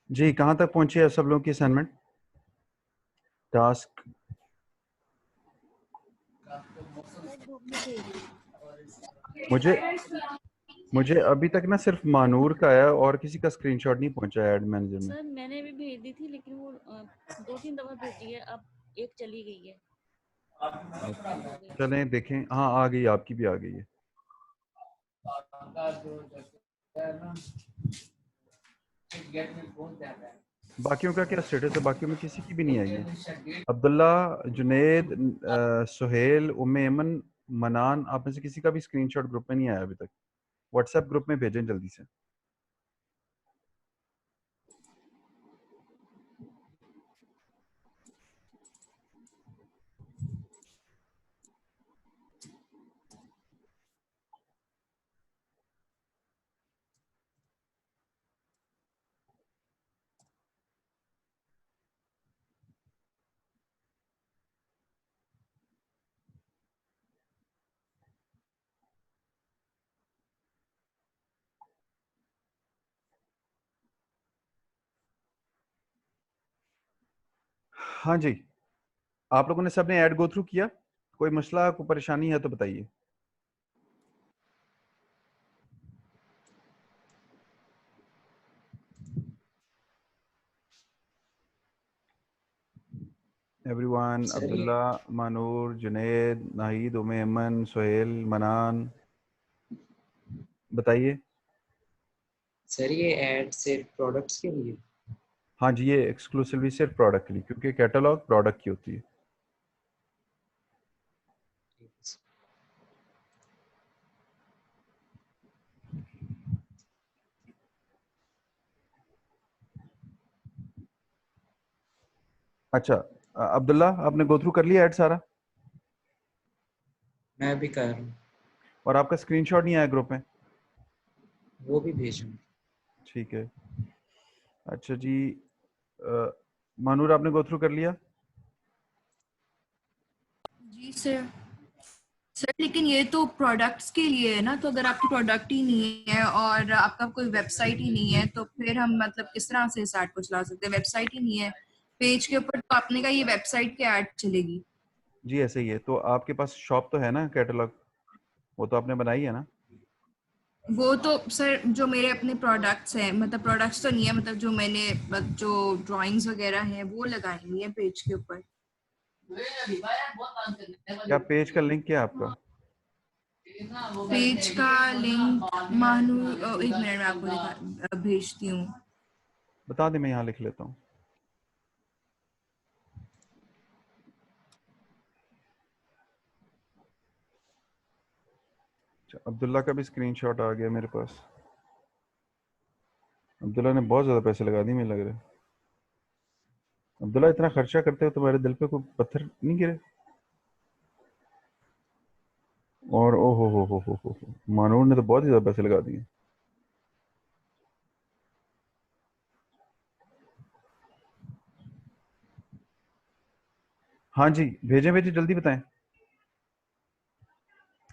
जी, कहाँ तक पहुंची है सब लोगों की असाइनमेंट टास्क? मुझे मुझे अभी तक ना सिर्फ मानूर का है और किसी का स्क्रीनशॉट नहीं पहुंचा है ऐड मैनेजर में। सर मैंने भी भेज दी थी, लेकिन वो 2-3 दफा भेजी है, अब एक चली गई है। चलें देखें। हाँ, आ गई, आपकी भी आ गई है। बाकियों का क्या स्टेटस है? बाकियों में किसी की भी नहीं आई है। अब्दुल्ला, जुनेद, सुहेल, उम्मे ऐमन, मनान, आप में से किसी का भी स्क्रीनशॉट ग्रुप में नहीं आया अभी तक। व्हाट्सएप ग्रुप में भेजें जल्दी से। हाँ जी, आप लोगों ने सबने ऐड गो थ्रू किया? कोई मसला, कोई परेशानी है तो बताइए। एवरीवन, अब्दुल्ला, मानूर, जुनैद, नाहिद, उम्मे ऐमन, सुहेल, मनान, बताइए। सर ये ऐड सिर्फ प्रोडक्ट्स के लिए? हाँ जी, ये एक्सक्लूसिवली सिर्फ प्रोडक्ट के लिए, क्योंकि कैटलॉग प्रोडक्ट की होती है। अच्छा, अब्दुल्ला, आपने गो थ्रू कर लिया ऐड सारा? मैं भी कर रहा हूँ। और आपका स्क्रीनशॉट नहीं आया ग्रुप में? वो भी भेजूँ? ठीक है। अच्छा जी, मानूर, आपने गो थ्रू कर लिया? जी सर। सर लेकिन ये तो प्रोडक्ट्स के लिए है ना, तो अगर आपकी प्रोडक्ट ही नहीं है और आपका कोई वेबसाइट ही नहीं है तो फिर हम मतलब किस तरह से इस ऐड को चला सकते हैं? वेबसाइट ही नहीं है पेज के ऊपर, तो आपने कहा ये वेबसाइट की ऐड चलेगी? जी ऐसे ही है। तो आपके पास शॉप तो है ना, कैटलॉग? वो तो आपने बनाई है ना? वो तो सर जो मेरे अपने प्रोडक्ट्स हैं, मतलब प्रोडक्ट्स तो नहीं है, मतलब जो मैंने जो ड्राइंग्स वगैरह हैं वो लगाई हुई है पेज के ऊपर। क्या पेज का लिंक क्या है आपका? पेज का लिंक मानू, एक मिनट में आपको भेजती हूँ। बता दें, मैं यहाँ लिख लेता हूँ। अच्छा, अब्दुल्ला का भी स्क्रीनशॉट आ गया मेरे पास। अब्दुल्ला ने बहुत ज़्यादा पैसे लगा दिए, मुझे लग रहा है। अब्दुल्ला, इतना खर्चा करते हो तुम्हारे दिल पे कोई पत्थर नहीं गिरे? और ओ हो, मानूर ने तो बहुत ही ज़्यादा पैसे लगा दिए। हाँ जी, भेजें भेजें, जल्दी बताएं।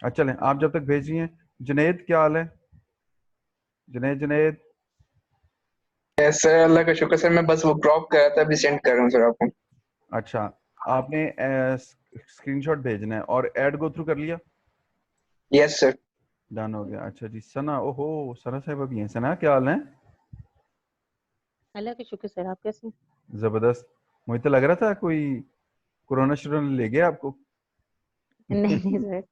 अच्छा चलें, आप जब तक भेज रही हैं, जुनैद क्या हाल है? जुनैद, जुनैद। सर अल्लाह का शुक्र सर, मैं बस वो क्रॉप कर रहा था, अभी सेंड कर रहा हूँ सर आपको। अच्छा, आपने स्क्रीनशॉट भेजना है और ऐड गो थ्रू कर लिया? Yes sir. डन हो गया। अच्छा जी, सना, ओहो, सना साहिबा भी हैं। सना, क्या हाल है? अल्लाह का शुक्र सर, आप कैसे हैं? जबरदस्त। मुझे तो लग रहा था कोई कोरोना शोरोना ले गया आपको। नहीं नहीं सर,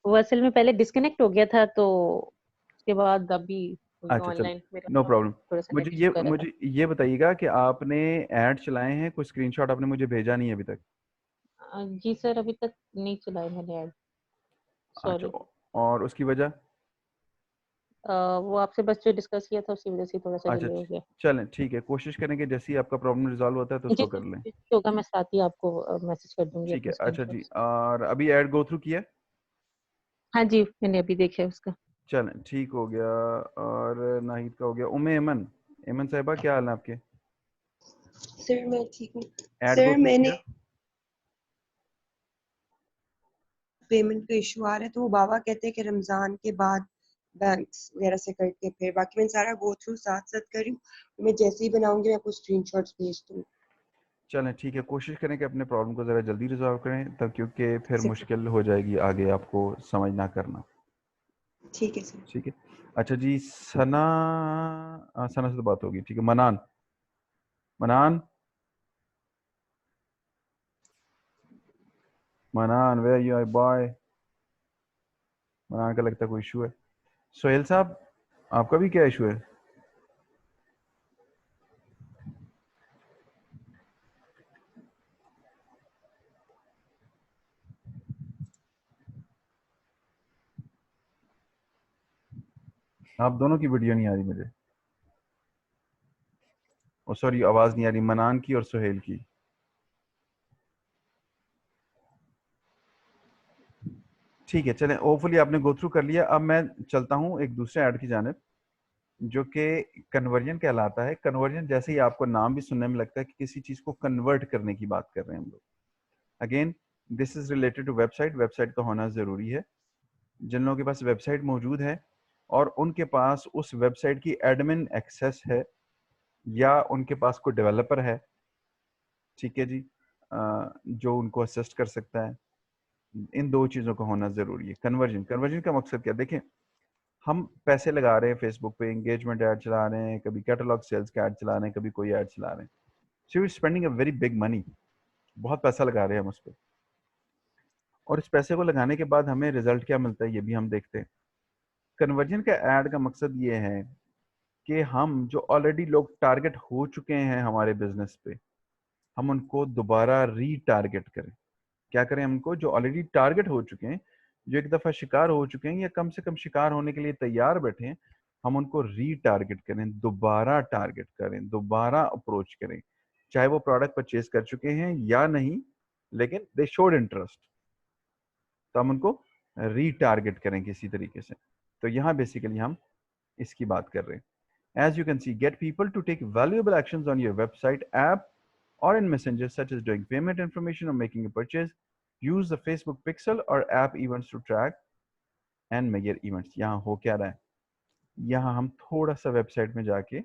वो असल में पहले डिस्कनेक्ट हो गया था, तो उसके बाद अभी अच्छा चल, ऑनलाइन मेरा नो प्रॉब्लम। थोड़ा सा नेट इशू कर रहा था। मुझे ये बताइएगा कि आपने ऐड चलाए हैं, कोई स्क्रीनशॉट आपने मुझे भेजा नहीं है अभी तक? जी सर, अभी तक नहीं चलाए मैंने ऐड, अच्छा, सॉरी। और उसकी वजह? वो आपसे बस जो डिस्कस किया था उसकी वजह से थोड़ा सा अच्छा, डिले हो गया। चलें ठीक है, कोशिश करेंगे जैसे ही आपका प्रॉब्लम रिजॉल्व होता है तो जी उसको सर, कर लें। जो होगा मैं साथ ही आपको मैसेज कर दूंगी ठीक है, अपने अच्छा जी, स्क्रीनशॉट्स। और अभी ऐड गो थ्रू किया? हाँ जी, मैंने अभी देखा है उसका। चलें ठीक हो गया। और नाहिद का हो गया। उम्मे ऐमन, ऐमन साहिबा क्या हाल है आपके? सर मैं ठीक हूँ। ऐड गो सर थ्रू मैंने किया? पेमेंट का इशू आ रहा है, तो वो बाबा कहते हैं कि रमजान के बाद बैंक्स वगैरह से करके, फिर बाकी मैं सारा गो थ्रू साथ साथ कर रही हूँ। मैं जैसे ही बनाऊंगी मैं आपको स्क्रीनशॉट्स भेज दूँ। चलें ठीक है, कोशिश करें कि अपने प्रॉब्लम को ज़रा जल्दी रिजॉल्व करें, तब क्योंकि फिर सर मुश्किल हो जाएगी आगे आपको समझना करना। ठीक है सर। ठीक है, अच्छा जी, सना, सना से तो बात होगी, ठीक है। मनान, मनान, मनान वेयर यू आर बॉय। मनान का लगता है कोई इशू है। सोहेल साहब, आपका भी क्या इशू है? आप दोनों की वीडियो नहीं आ रही मुझे, ओ सॉरी, आवाज़ नहीं आ रही, मनान की और सोहेल की। ठीक है, चलें, होपफुली आपने गो थ्रू कर लिया। अब मैं चलता हूँ एक दूसरे ऐड की जानिब, जो कि कन्वर्जन कहलाता है। कन्वर्जन जैसे ही आपको नाम भी सुनने में लगता है कि किसी चीज़ को कन्वर्ट करने की बात कर रहे हैं हम लोग। Again this is related to website. Website का होना ज़रूरी है। जिन लोगों के पास वेबसाइट मौजूद है और उनके पास उस वेबसाइट की एडमिन एक्सेस है, या उनके पास कोई डेवलपर है, ठीक है जी, जो उनको असिस्ट कर सकता है, इन दो चीज़ों का होना ज़रूरी है। कन्वर्जन, कन्वर्जन का मकसद क्या? देखें, हम पैसे लगा रहे हैं फेसबुक पे, एंगेजमेंट ऐड चला रहे हैं, कभी कैटलॉग सेल्स का ऐड चला रहे हैं, कभी कोई ऐड चला रहे हैं। So we spending a very big money, बहुत पैसा लगा रहे हैं हम उस पर, और इस पैसे को लगाने के बाद हमें रिजल्ट क्या मिलता है ये भी हम देखते हैं। कन्वर्जन का ऐड का मकसद ये है कि हम जो ऑलरेडी लोग टारगेट हो चुके हैं हमारे बिजनेस पे, हम उनको दोबारा रीटारगेट करें। क्या करें? हम उनको जो ऑलरेडी टारगेट हो चुके हैं, जो एक दफ़ा शिकार हो चुके हैं या कम से कम शिकार होने के लिए तैयार बैठे हैं, हम उनको रीटारगेट करें, दोबारा टारगेट करें, दोबारा अप्रोच करें, चाहे वो प्रोडक्ट परचेज कर चुके हैं या नहीं, लेकिन दे शोड इंटरेस्ट, तो हम उनको रीटारगेट करें किसी तरीके से। तो यहाँ बेसिकली हम इसकी बात कर रहे हैं। As you can see, get people to take valuable actions on your website, app, or in Messenger, such as doing payment information or making a purchase. Use the Facebook Pixel or app events to track and measure events. यहाँ हो क्या रहा है? यहाँ हम थोड़ा सा website में जाके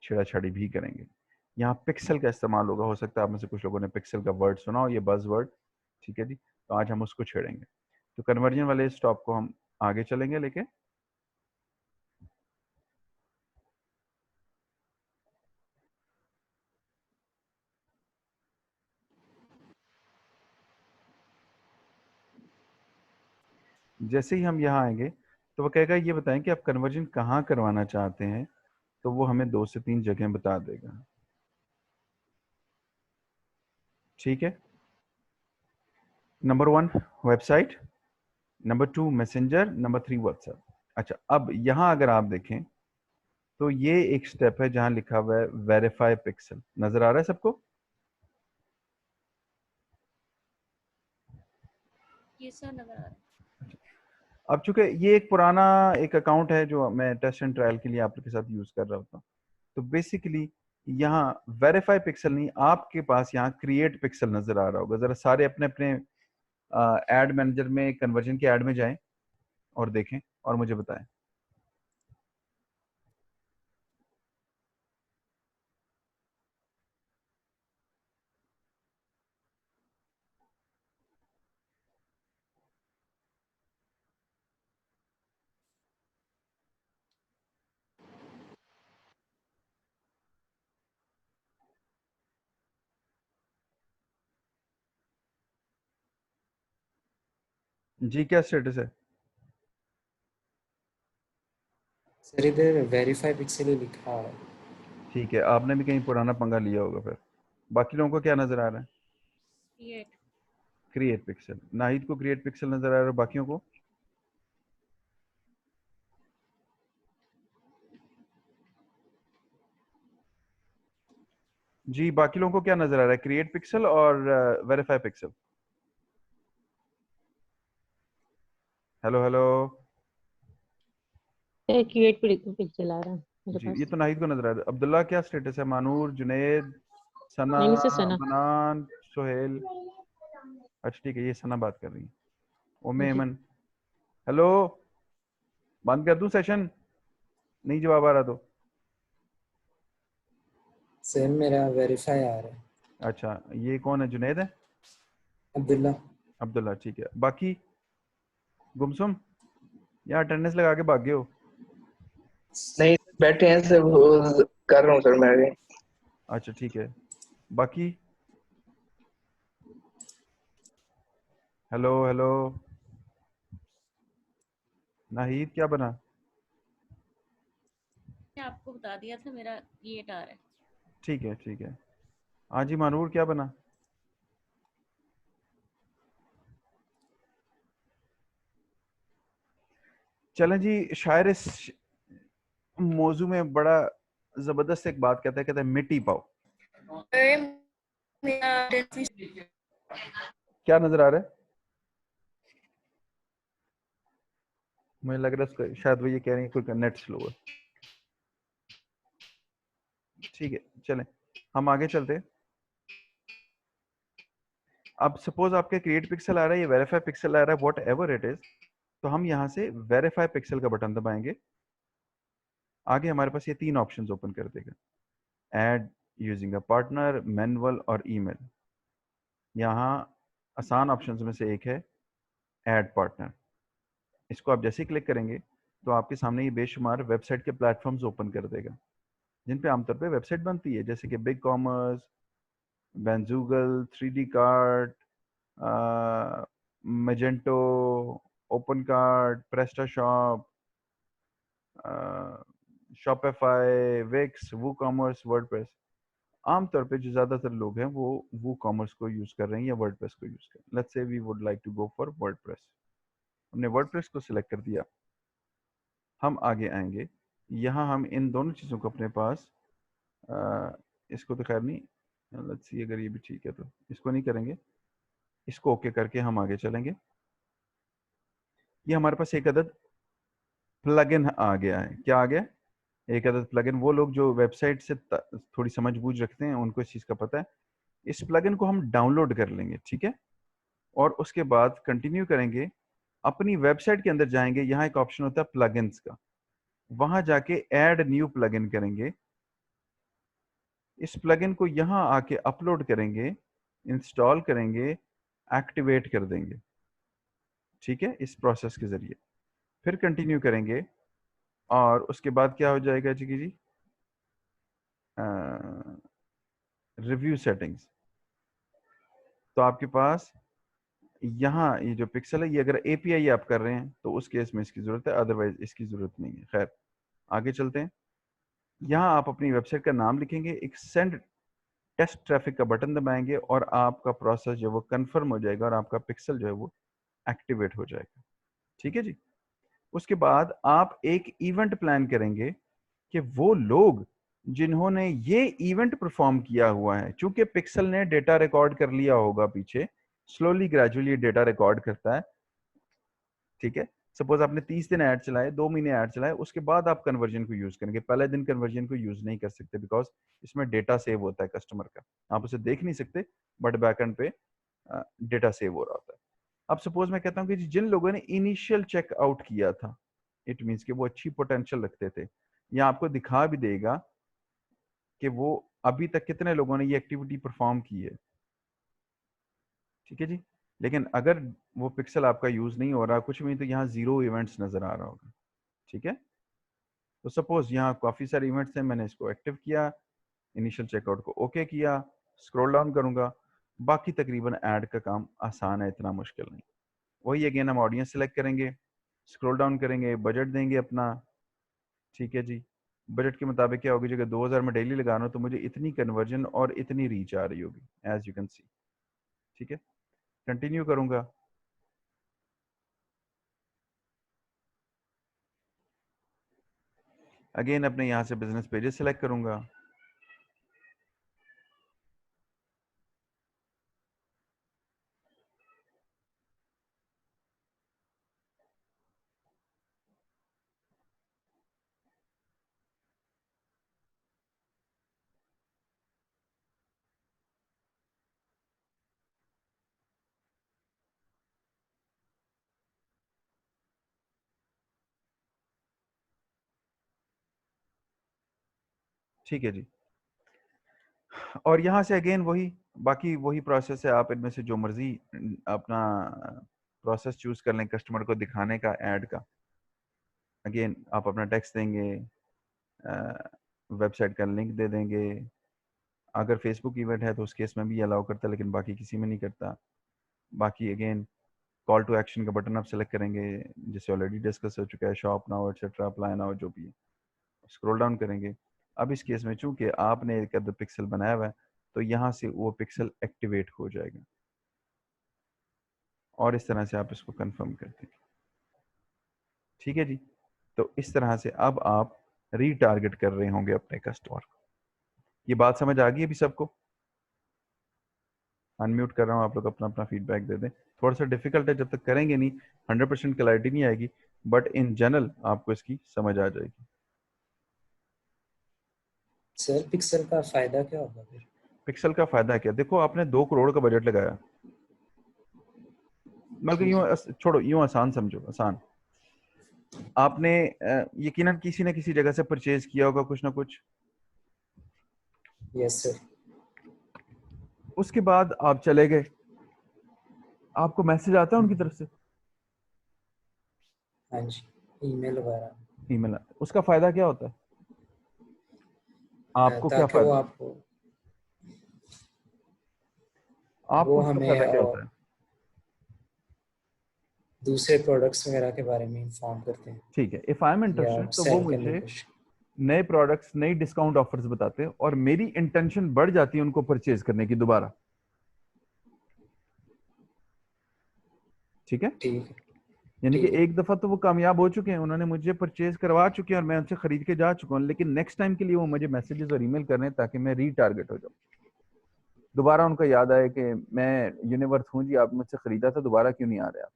छेड़ाछाड़ी भी करेंगे। यहाँ पिक्सल का इस्तेमाल होगा। हो सकता है आप में से कुछ लोगों ने पिक्सल का वर्ड सुना हो, ये बज वर्ड, ठीक है जी। तो आज हम उसको छेड़ेंगे। तो कन्वर्जन वाले स्टॉप को हम आगे चलेंगे लेके। जैसे ही हम यहाँ आएंगे तो वो कहेगा ये बताएं कि आप कन्वर्जन कहाँ करवाना चाहते हैं, तो वो हमें 2 से 3 जगह बता देगा, ठीक है। Number 1 website, number 2 messenger, number 3 WhatsApp. अच्छा, अब यहाँ अगर आप देखें तो ये एक स्टेप है जहाँ लिखा हुआ है वेरीफाई पिक्सल। नजर आ रहा है सबको? ये सर नजर आ रहा है। अब चूंकि ये एक पुराना एक अकाउंट है जो मैं टेस्ट एंड ट्रायल के लिए आपके साथ यूज कर रहा होता हूँ, तो बेसिकली यहाँ वेरीफाई पिक्सल नहीं, आपके पास यहाँ क्रिएट पिक्सल नजर आ रहा होगा। जरा सारे अपने अपने एड मैनेजर में कन्वर्जन के ऐड में जाएं और देखें और मुझे बताएं। जी, क्या स्टेटस है? सर इधर वेरीफाई पिक्सल ही लिखा है। ठीक है, आपने भी कहीं पुराना पंगा लिया होगा फिर। बाकी लोगों को क्या नजर आ रहा है? क्रिएट। Create pixel. नाहिद को क्रिएट पिक्सल नजर आ रहा है, बाकियों को? जी, बाकी लोगों को क्या नजर आ रहा है, क्रिएट पिक्सल और verify pixel? Hello hello. Create picture आ रहा है मेरे जी, ये पास। तो नाहिद को नजर आ रहा है। अब्दुल्ला क्या स्टेटस है? मानूर, जुनेद, सना, नहीं नहीं सर, सना। मनान, सोहेल। अच्छा ठीक है, ये सना बात कर रही है। उम्मे जी। ऐमन, हेलो। बंद कर दूं सेशन, नहीं जवाब आ रहा तो? सर मेरा वेरीफाई आ रहा है। अच्छा, ये कौन है, जुनैद है? अब्दुल्ला। अब्दुल्ला, ठीक है। बाकी गुमसुम, या अटेंडेंस लगा के भाग गए हो? नहीं बैठे हैं सर, वो कर रहा हूँ सर मैं भी। अच्छा ठीक है। बाकी हेलो हेलो, नाहिद क्या बना? मैंने आपको बता दिया था मेरा ये आ रहा है। ठीक है ठीक है। हाँ जी मानूर क्या बना? चलें जी, शायर इस मौजू में बड़ा जबरदस्त एक बात कहता है मिट्टी पाओ। क्या नजर आ रहा है? मुझे लग रहा है उसका शायद वो ये कह रहे हैं कोई नेट स्लो है। ठीक है चलें, हम आगे चलते हैं। अब सपोज आपके क्रिएट पिक्सल आ रहा है, ये वेरीफाई पिक्सल आ रहा है, व्हाट एवर इट इज, तो हम यहाँ से वेरीफाई पिक्सल का बटन दबाएंगे। आगे हमारे पास ये 3 ऑप्शंस ओपन कर देगा, add using a partner, manual और ईमेल। यहाँ आसान ऑप्शंस में से एक है ऐड पार्टनर। इसको आप जैसे ही क्लिक करेंगे तो आपके सामने ये बेशुमार वेबसाइट के प्लेटफॉर्म्स ओपन कर देगा जिन पे आमतौर पे वेबसाइट बनती है, जैसे कि बिग कॉमर्स, बेंजूगल, 3D cart, Magento, OpenCart, PrestaShop, Shopify, Wix, WooCommerce, WordPress. आमतौर पे जो ज़्यादातर लोग हैं वो कॉमर्स को यूज़ कर रहे हैं या वर्डप्रेस को यूज़ कर रहे हैं। Let's say we would like to go for WordPress. हमने वर्डप्रेस को सिलेक्ट कर दिया, हम आगे आएंगे। यहाँ हम इन दोनों चीज़ों को अपने पास, इसको तो खैर नहीं, लेट्स सी अगर ये भी ठीक है तो इसको नहीं करेंगे, इसको ओके करके हम आगे चलेंगे। ये हमारे पास एक अदद प्लगइन आ गया है। क्या आ गया? एक अदद प्लगइन। वो लोग जो वेबसाइट से थोड़ी समझ बूझ रखते हैं उनको इस चीज़ का पता है। इस प्लगइन को हम डाउनलोड कर लेंगे, ठीक है, और उसके बाद कंटिन्यू करेंगे। अपनी वेबसाइट के अंदर जाएंगे, यहाँ एक ऑप्शन होता है प्लगइन्स का, वहां जाके ऐड न्यू प्लगइन करेंगे। इस प्लगइन को यहाँ आके अपलोड करेंगे, इंस्टॉल करेंगे, एक्टिवेट कर देंगे, ठीक है, इस प्रोसेस के जरिए। फिर कंटिन्यू करेंगे और उसके बाद क्या हो जाएगा जी की जी, रिव्यू सेटिंग्स। तो आपके पास यहाँ ये जो पिक्सल है, ये अगर एपीआई आप कर रहे हैं तो उस केस में इसकी ज़रूरत है, अदरवाइज इसकी ज़रूरत नहीं है। खैर आगे चलते हैं। यहाँ आप अपनी वेबसाइट का नाम लिखेंगे, एक सेंड टेस्ट ट्रैफिक का बटन दबाएंगे और आपका प्रोसेस जो वो कंफर्म हो जाएगा और आपका पिक्सल जो है वो एक्टिवेट हो जाएगा, ठीक है जी। उसके बाद आप एक इवेंट प्लान करेंगे कि वो लोग जिन्होंने ये इवेंट परफॉर्म किया हुआ है, चूंकि पिक्सल ने डेटा रिकॉर्ड कर लिया होगा पीछे, स्लोली ग्रेजुअली डेटा रिकॉर्ड करता है, ठीक है। सपोज आपने 30 दिन ऐड चलाए, 2 महीने ऐड चलाए, उसके बाद आप कन्वर्जन को यूज करेंगे। पहले दिन कन्वर्जन को यूज नहीं कर सकते बिकॉज इसमें डेटा सेव होता है कस्टमर का, आप उसे देख नहीं सकते, बट बैकएंड पे डेटा सेव हो रहा होता है। अब सपोज मैं कहता हूँ कि जिन लोगों ने इनिशियल चेकआउट किया था, इट मीन्स कि वो अच्छी पोटेंशियल रखते थे, या आपको दिखा भी देगा कि वो अभी तक कितने लोगों ने ये एक्टिविटी परफॉर्म की है, ठीक है जी। लेकिन अगर वो पिक्सल आपका यूज नहीं हो रहा कुछ भी, तो यहाँ 0 इवेंट्स नजर आ रहा होगा, ठीक है। तो सपोज यहाँ काफी सारे इवेंट्स हैं, मैंने इसको एक्टिव किया, इनिशियल चेकआउट को ओके किया, स्क्रॉल डाउन करूंगा, बाकी तकरीबन ऐड का काम आसान है, इतना मुश्किल नहीं। वही अगेन हम ऑडियंस सेलेक्ट करेंगे, स्क्रॉल डाउन करेंगे, बजट देंगे अपना, ठीक है जी। बजट के मुताबिक क्या होगी, जगह 2000 में डेली लगा रहा हूँ तो मुझे इतनी कन्वर्जन और इतनी रीच आ रही होगी, एज यू कैन सी, ठीक है। कंटिन्यू करूंगा। अगेन अपने यहाँ से बिजनेस पेजेस सेलेक्ट करूंगा, ठीक है जी। और यहाँ से अगेन वही बाकी वही प्रोसेस है, आप इनमें से जो मर्जी अपना प्रोसेस चूज कर लें कस्टमर को दिखाने का ऐड का। अगेन आप अपना टेक्स्ट देंगे, वेबसाइट का लिंक दे देंगे। अगर फेसबुक इवेंट है तो उस केस में भी अलाउ करता है, लेकिन बाकी किसी में नहीं करता। बाकी अगेन कॉल टू एक्शन का बटन आप सेलेक्ट करेंगे, जिसे ऑलरेडी डिस्कस हो चुका है, shop now etcetera, apply now, जो भी है। स्क्रॉल डाउन करेंगे। अब इस केस में चूंकि आपने एक अदर पिक्सल बनाया हुआ है, तो यहाँ से वो पिक्सल एक्टिवेट हो जाएगा और इस तरह से आप इसको कंफर्म कर देंगे। ठीक है जी। तो इस तरह से अब आप रीटारगेट कर रहे होंगे अपने कस्टमर को। ये बात समझ आ गई अभी सबको? अनम्यूट कर रहा हूँ, आप लोग अपना अपना फीडबैक दे दें। थोड़ा सा डिफिकल्ट है, जब तक करेंगे नहीं 100% क्लैरिटी नहीं आएगी, बट इन जनरल आपको इसकी समझ आ जाएगी। सर पिक्सल का फायदा क्या होगा फिर? पिक्सल का फायदा क्या? देखो आपने 2 करोड़ का बजट लगाया, बल्कि ठीक यूं है। छोड़ो, यूं आसान समझो, आसान। आपने यकीनन किसी न किसी जगह से परचेज किया होगा कुछ ना कुछ। Yes sir. उसके बाद आप चले गए, आपको मैसेज आता है उनकी तरफ से, हाँ जी, ईमेल वगैरह। ईमेल आता है। उसका फायदा क्या होता है? आपको क्या ताकि वो फायदा? आपको आपको वो उसका हमें फायदा क्या होता है? दूसरे प्रोडक्ट्स वगैरह के बारे में इंफॉर्म करते हैं ठीक है, इफ आई एम या इंटरेस्टेड तो वो सेल करने की मुझे कोशिश। नए प्रोडक्ट्स, नई डिस्काउंट ऑफर्स बताते हैं और मेरी इंटेंशन बढ़ जाती है उनको परचेज करने की दोबारा। ठीक है, ठीक है। यानी कि ठीक है। एक दफा तो वो कामयाब हो चुके हैं, उन्होंने मुझे परचेज करवा चुके हैं और मैं उनसे खरीद के जा चुका हूँ, लेकिन नेक्स्ट टाइम के लिए वो मुझे मैसेजेस और ईमेल कर रहे हैं ताकि मैं रीटारगेट हो जाऊँ। दोबारा उनको याद आए कि मैं यूनिवर्थ हूँ जी, आप मुझसे खरीदा था, दोबारा क्यों नहीं आ रहे आप?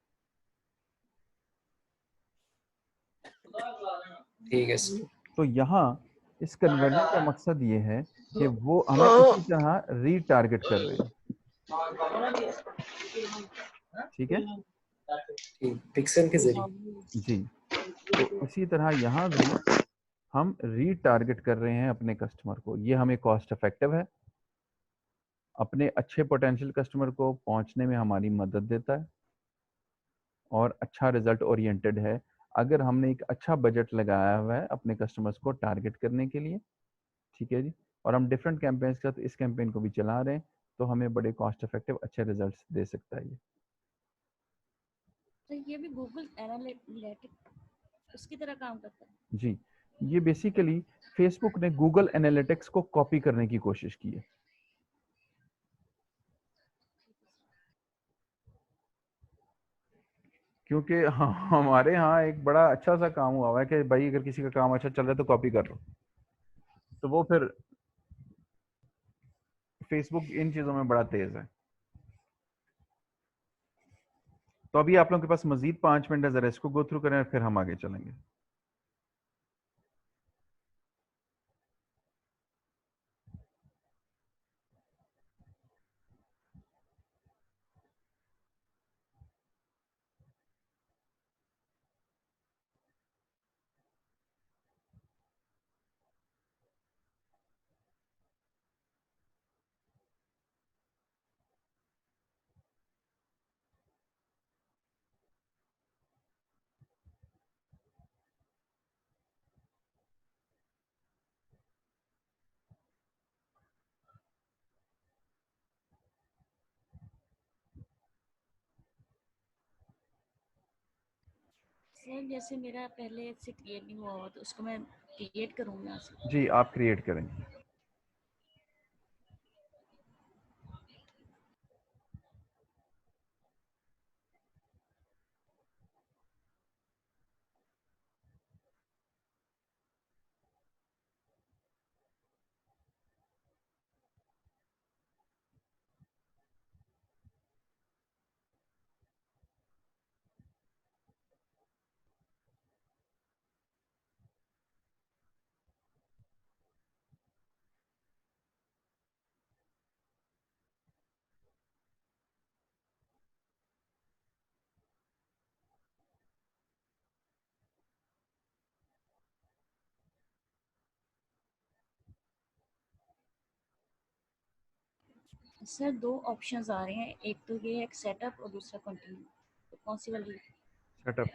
ठीक है सर। तो यहाँ इस कन्वर्जन का मकसद ये है कि वो हमें इसी तरह रीटारगेट कर रहे हैं। ठीक है ठीक, पिक्सल के जरिए। जी। तो इसी तरह यहाँ भी हम रीटारगेट कर रहे हैं अपने कस्टमर को। ये हमें कॉस्ट इफेक्टिव है, अपने अच्छे पोटेंशियल कस्टमर को पहुंचने में हमारी मदद देता है और अच्छा रिजल्ट ओरिएंटेड है। अगर हमने एक अच्छा बजट लगाया हुआ है अपने कस्टमर्स को टारगेट करने के लिए, ठीक है जी, और हम डिफरेंट कैंपेन्स के साथ इस कैंपेन को भी चला रहे हैं, तो हमें बड़े कॉस्ट इफेक्टिव अच्छे रिजल्ट्स दे सकता है ये। तो ये भी गूगल एनालिटिक्स उसकी तरह काम करता है। जी, ये बेसिकली फेसबुक ने गूगल एनालिटिक्स को कॉपी करने की कोशिश की है। क्योंकि हमारे यहाँ एक बड़ा अच्छा सा काम हुआ है कि भाई अगर किसी का काम अच्छा चल रहा है तो कॉपी कर लो, तो वो फिर फेसबुक इन चीज़ों में बड़ा तेज है। तो अभी आप लोगों के पास मजीद 5 मिनट है, जरा इसको गो थ्रू करें फिर हम आगे चलेंगे। सर जैसे मेरा पहले से क्रिएट नहीं हुआ हो तो उसको मैं क्रिएट करूँ यहाँ से। जी, आप क्रिएट करें। सर दो ऑप्शंस आ रहे हैं, एक तो ये है सेटअप और दूसरा कंटिन्यू, तो कौन सी वाली? सेटअप।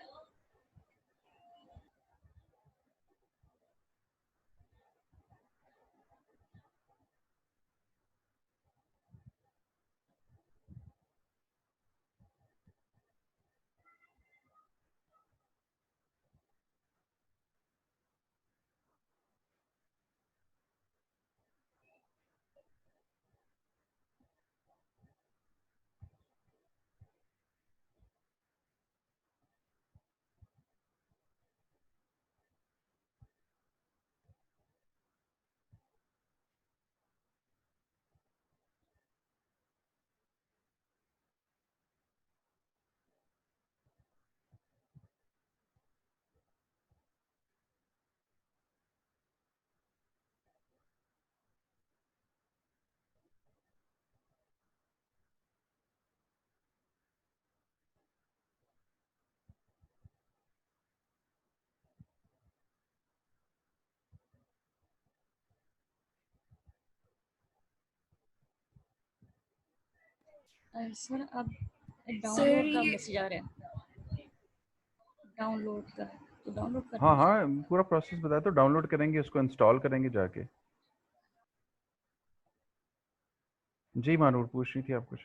सर अब सर डाउनलोड का ये मैसेज आ रहा है, डाउनलोड का, तो डाउनलोड हाँ करना है। हाँ, पूरा प्रोसेस बताया तो डाउनलोड करेंगे, उसको इंस्टॉल करेंगे जाके। जी मानूर पूछ रही थी आप कुछ?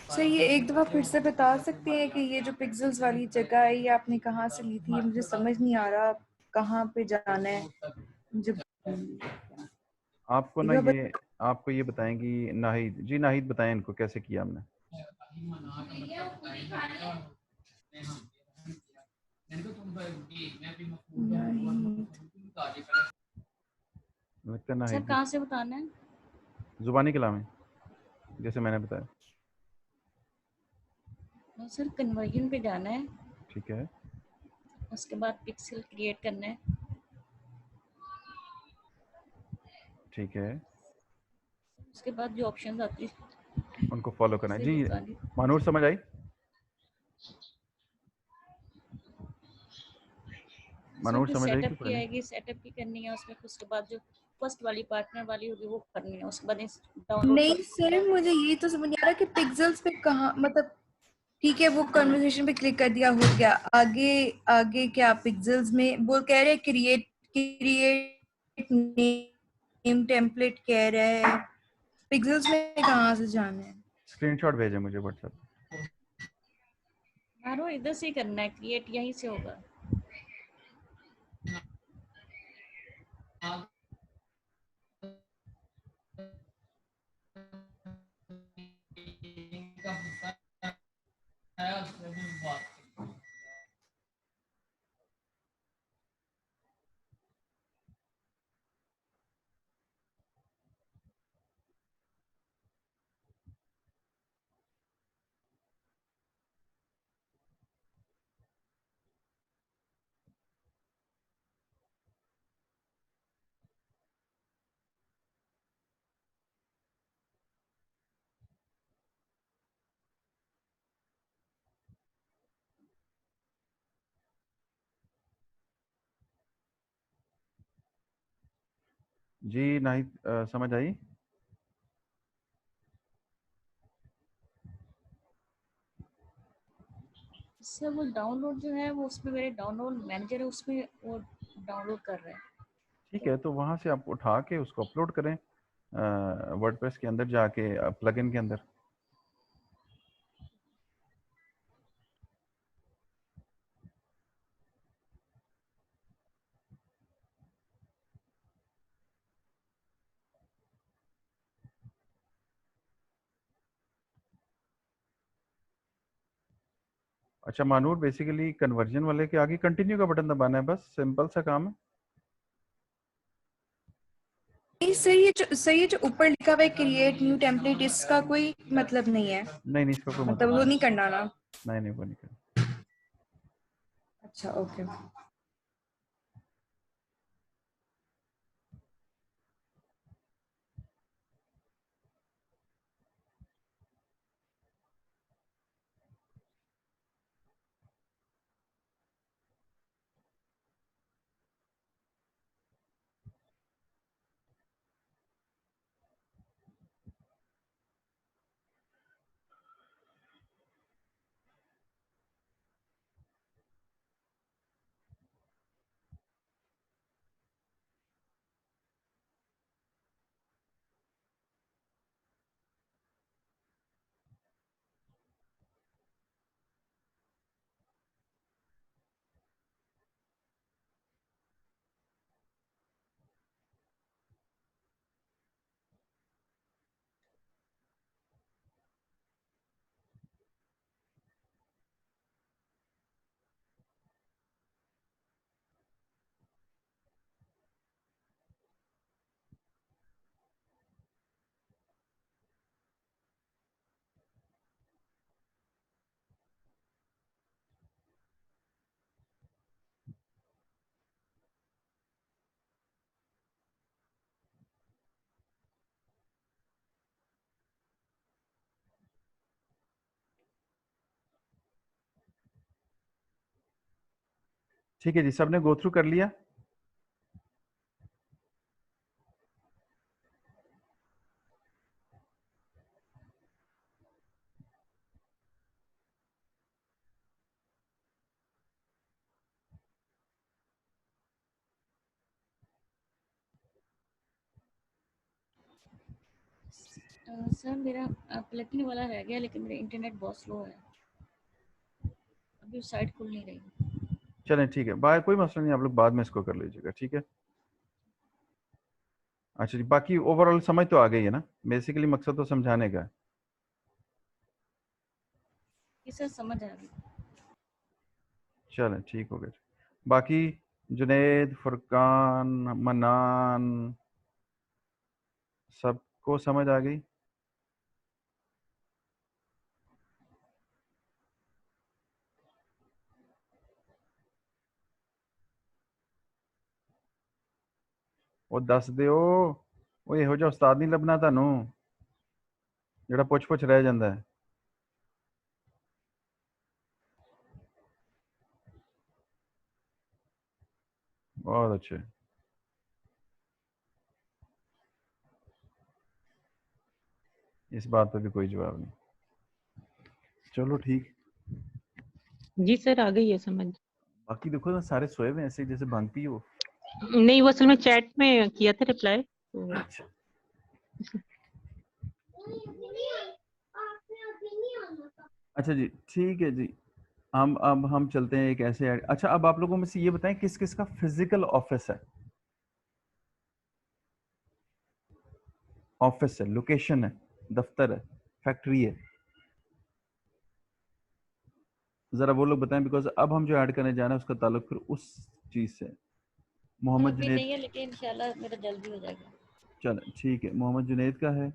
सर ये एक दफ़ा फिर से बता सकते हैं कि ये जो पिक्सेल्स वाली जगह है ये आपने कहाँ से ली थी? मुझे समझ नहीं आ रहा कहाँ पे जाना है मुझे। आपको ना एक बार ये, आपको ये बताएंगी नाहिद जी। नाहिद बताएं इनको कैसे किया हमने। लगता है सर नाहिद कहाँ से बताना है? जुबानी कलाम है जैसे मैंने बताया। सर कन्वर्जन पे जाना है, ठीक है। उसके बाद पिक्सल क्रिएट करना है, ठीक है, उसके बाद जो ऑप्शन आती है उनको फॉलो करना है से जी। बतानी। मानूर समझ आई? सर मानूर जो समझ आई कि सेटअप की पढ़नी? आएगी, सेटअप की करनी है, उसमें उसके बाद जो फर्स्ट वाली पार्टनर वाली होगी वो करनी है, उसके बाद डाउनलोड नहीं कर। सर मुझे ये तो समझ नहीं आ रहा कि पिक्सेल्स पे कहाँ, मतलब ठीक है वो कन्वर्सेशन पे क्लिक कर दिया हो गया, आगे आगे क्या पिक्सेल्स में वो कह रहे हैं क्रिएट क्रिएट नेम टेम्पलेट कह रहे हैं, पिक्सेल्स में कहाँ से जाना है? स्क्रीनशॉट भेजें मुझे व्हाट्सएप। मारो इधर से ही करना है, क्रिएट यहीं से होगा। जी नाहिद समझ आई? सर वो डाउनलोड जो है वो उसमें मेरे डाउनलोड मैनेजर है, उसमें वो डाउनलोड कर रहे हैं। ठीक है, तो वहाँ से आप उठा के उसको अपलोड करें वर्डप्रेस के अंदर जाके, प्लगइन के अंदर। अच्छा मानूर, बेसिकली कन्वर्जन वाले के आगे कंटिन्यू का बटन दबाना है, बस सिंपल सा काम है। नहीं सर ये जो ऊपर लिखा हुआ है क्रिएट न्यू टेम्पलेट इसका कोई मतलब नहीं है, नहीं नहीं, इसका कोई मतलब मतलब वो नहीं। नहीं करना ना? नहीं नहीं, वो नहीं करना। अच्छा ओके। ठीक है जी, सबने गो थ्रू कर लिया? सर मेरा प्लेटिनम वाला रह गया, लेकिन मेरा इंटरनेट बहुत स्लो है, अभी साइट खुल नहीं रही। चलें ठीक है, बाय, कोई मसला नहीं, आप लोग बाद में इसको कर लीजिएगा, ठीक है। अच्छा जी, बाकी ओवरऑल समझ तो आ गई है ना? बेसिकली मकसद तो समझाने का है। ये सर समझ आ गई। चलें ठीक हो गया। बाकी जुनैद, फुरकान, मनान, सबको समझ आ गई? ਉਹ ਦੱਸ ਦਿਓ, ਉਹ ਇਹੋ ਜਿਹਾ ਉਸਤਾਦ ਨਹੀਂ ਲੱਭਣਾ ਤੁਹਾਨੂੰ ਜਿਹੜਾ ਪੁੱਛ ਰਹਿ ਜਾਂਦਾ ਹੈ। बहुत अच्छे, इस बात पे भी कोई जवाब नहीं। चलो ठीक। जी सर, आ गई है समझ। बाकी देखो ना, सारे सोए हुए ऐसे जैसे भांग पी हो। नहीं, वो असल में चैट में किया था रिप्लाई तो। अच्छा अच्छा जी, ठीक है जी। हम चलते हैं एक ऐसे अच्छा, अब आप लोगों में से ये बताएं किस किस का फिजिकल ऑफिस है? ऑफिस है, लोकेशन है, दफ्तर है, फैक्ट्री है? जरा वो लोग बताएं, बिकॉज अब हम जो ऐड करने जा रहे हैं उसका ताल्लुक फिर उस चीज से। मोहम्मद अभी जुनैद, नहीं है, लेकिन इंशाल्लाह मेरा जल्दी हो जाएगा। चलो ठीक है, मोहम्मद जुनैद का है,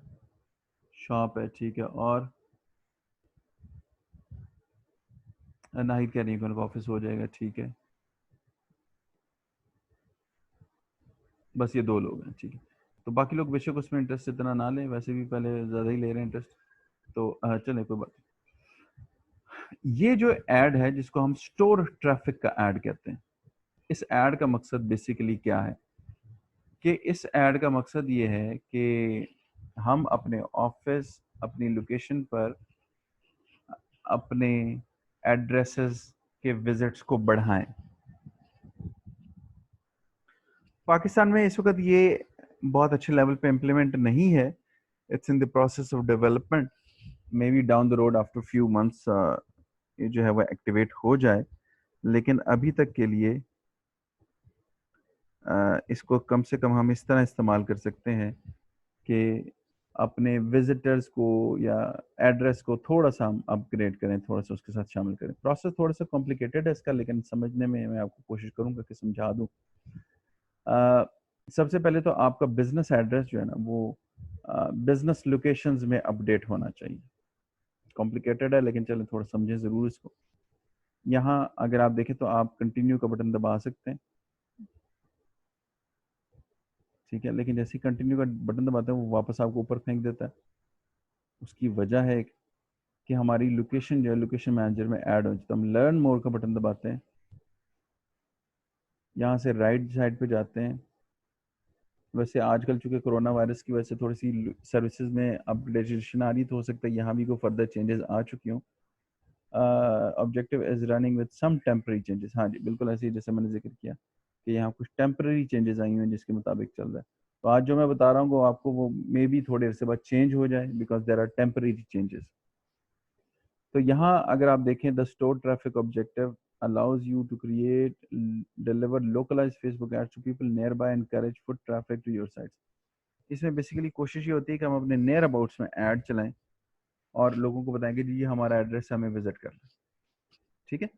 शॉप है, ठीक है। और नाहिद कह रही है उनका ऑफिस हो जाएगा, ठीक है। बस ये दो लोग हैं, ठीक है। तो बाकी लोग बेशक उसमें इंटरेस्ट इतना ना लें, वैसे भी पहले ज़्यादा ही ले रहे हैं इंटरेस्ट, तो चलें कोई बात नहीं। ये जो ऐड है जिसको हम स्टोर ट्रैफिक का ऐड कहते हैं, इस ऐड का मकसद बेसिकली क्या है कि इस ऐड का मकसद ये है कि हम अपने ऑफिस, अपनी लोकेशन पर अपने एड्रेसेस के विजिट्स को बढ़ाएं। पाकिस्तान में इस वक्त ये बहुत अच्छे लेवल पे इम्प्लीमेंट नहीं है, it's in the process of development, may be down the road after few months ये जो है वो एक्टिवेट हो जाए, लेकिन अभी तक के लिए इसको कम से कम हम इस तरह इस्तेमाल कर सकते हैं कि अपने विजिटर्स को या एड्रेस को थोड़ा सा हम अपग्रेड करें, थोड़ा सा उसके साथ शामिल करें। प्रोसेस थोड़ा सा कॉम्प्लिकेटेड है इसका, लेकिन समझने में मैं आपको कोशिश करूंगा कि समझा दूं। सबसे पहले तो आपका बिजनेस एड्रेस जो है ना वो बिजनेस लोकेशंस में अपडेट होना चाहिए। कॉम्प्लिकेटेड है, लेकिन चलें थोड़ा समझें ज़रूर इसको। यहाँ अगर आप देखें तो आप कंटिन्यू का बटन दबा सकते हैं, ठीक है, लेकिन जैसे ही कंटिन्यू का बटन दबाते हैं वो वापस आपको ऊपर फेंक देता है। उसकी वजह है कि हमारी लोकेशन जो है लोकेशन मैनेजर में ऐड हो, तो हम लर्न मोर का बटन दबाते हैं, यहाँ से राइट साइड पे जाते हैं। वैसे आजकल चूंकि कोरोना वायरस की वजह से थोड़ी सी सर्विसेज में अपडेशन आ रही, तो हो सकता है यहाँ भी कोई फर्दर चेंजेस आ चुकी हों। Objective is running with some temporary changes, हाँ जी बिल्कुल ऐसे ही जैसे मैंने जिक्र किया कि यहाँ कुछ टेम्पररी चेंजेस आई हुई हैं जिसके मुताबिक चल रहा है। तो आज जो मैं बता रहा हूँ वो आपको वो मे बी थोड़ी देर से बाद चेंज हो जाए, because there are temporary changes. तो यहाँ अगर आप देखें, the store traffic objective allows you to create, deliver localized Facebook ads to people nearby, encourage foot traffic to your sites। इसमें बेसिकली कोशिश ये होती है कि हम अपने नियर अबाउट्स में ऐड चलाएं और लोगों को बताएं कि जी ये हमारा एड्रेस है, हमें विजिट कर लें, ठीक है।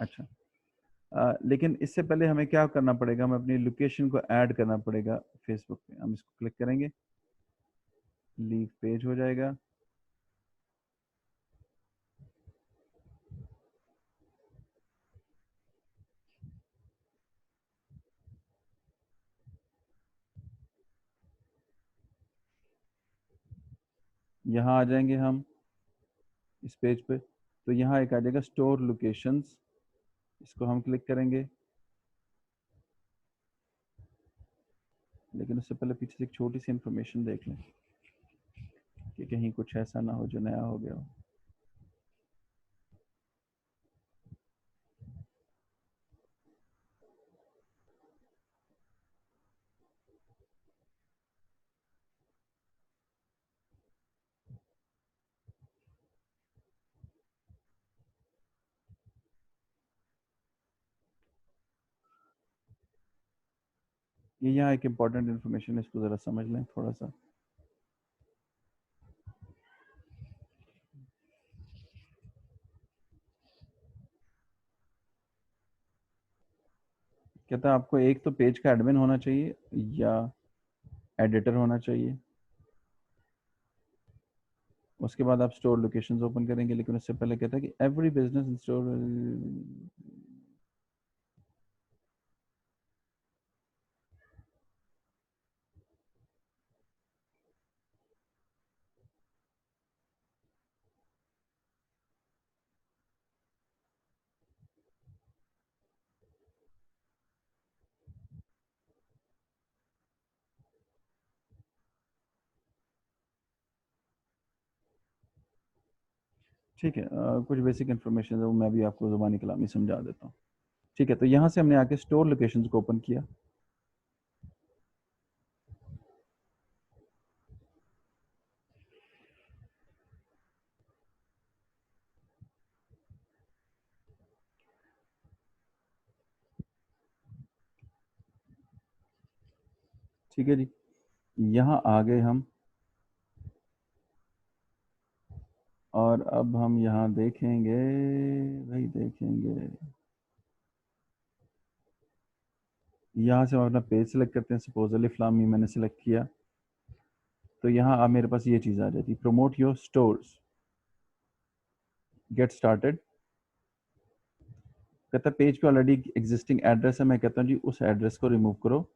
अच्छा, लेकिन इससे पहले हमें क्या करना पड़ेगा, हमें अपनी लोकेशन को ऐड करना पड़ेगा फेसबुक पे। हम इसको क्लिक करेंगे, लीव पेज हो जाएगा। यहाँ आ जाएंगे हम इस पेज पे, तो यहाँ एक आ जाएगा स्टोर लोकेशंस, इसको हम क्लिक करेंगे, लेकिन उससे पहले पीछे से एक छोटी सी इंफॉर्मेशन देख लें कि कहीं कुछ ऐसा ना हो जो नया हो गया हो। ये यहाँ एक इम्पॉर्टेंट इन्फॉर्मेशन है, इसको ज़रा समझ लें थोड़ा सा। कहता है आपको एक तो पेज का एडमिन होना चाहिए या एडिटर होना चाहिए। उसके बाद आप स्टोर लोकेशंस ओपन करेंगे, लेकिन उससे पहले कहता है कि एवरी बिजनेस स्टोर। ठीक है, कुछ बेसिक इन्फॉर्मेशन है वो मैं भी आपको ज़ुबानी कलामी समझा देता हूँ। ठीक है, तो यहाँ से हमने आके स्टोर लोकेशंस को ओपन किया। ठीक है जी, यहाँ आ गए हम, और अब हम यहाँ देखेंगे, भाई देखेंगे, यहाँ से हम अपना पेज सेलेक्ट करते हैं। सपोजली फ्लामी मैंने सेलेक्ट किया, तो यहाँ अब मेरे पास ये चीज़ आ जाती है, promote your stores, get started. कहता है पेज पे ऑलरेडी एग्जिस्टिंग एड्रेस है, मैं कहता हूँ जी उस एड्रेस को रिमूव करो।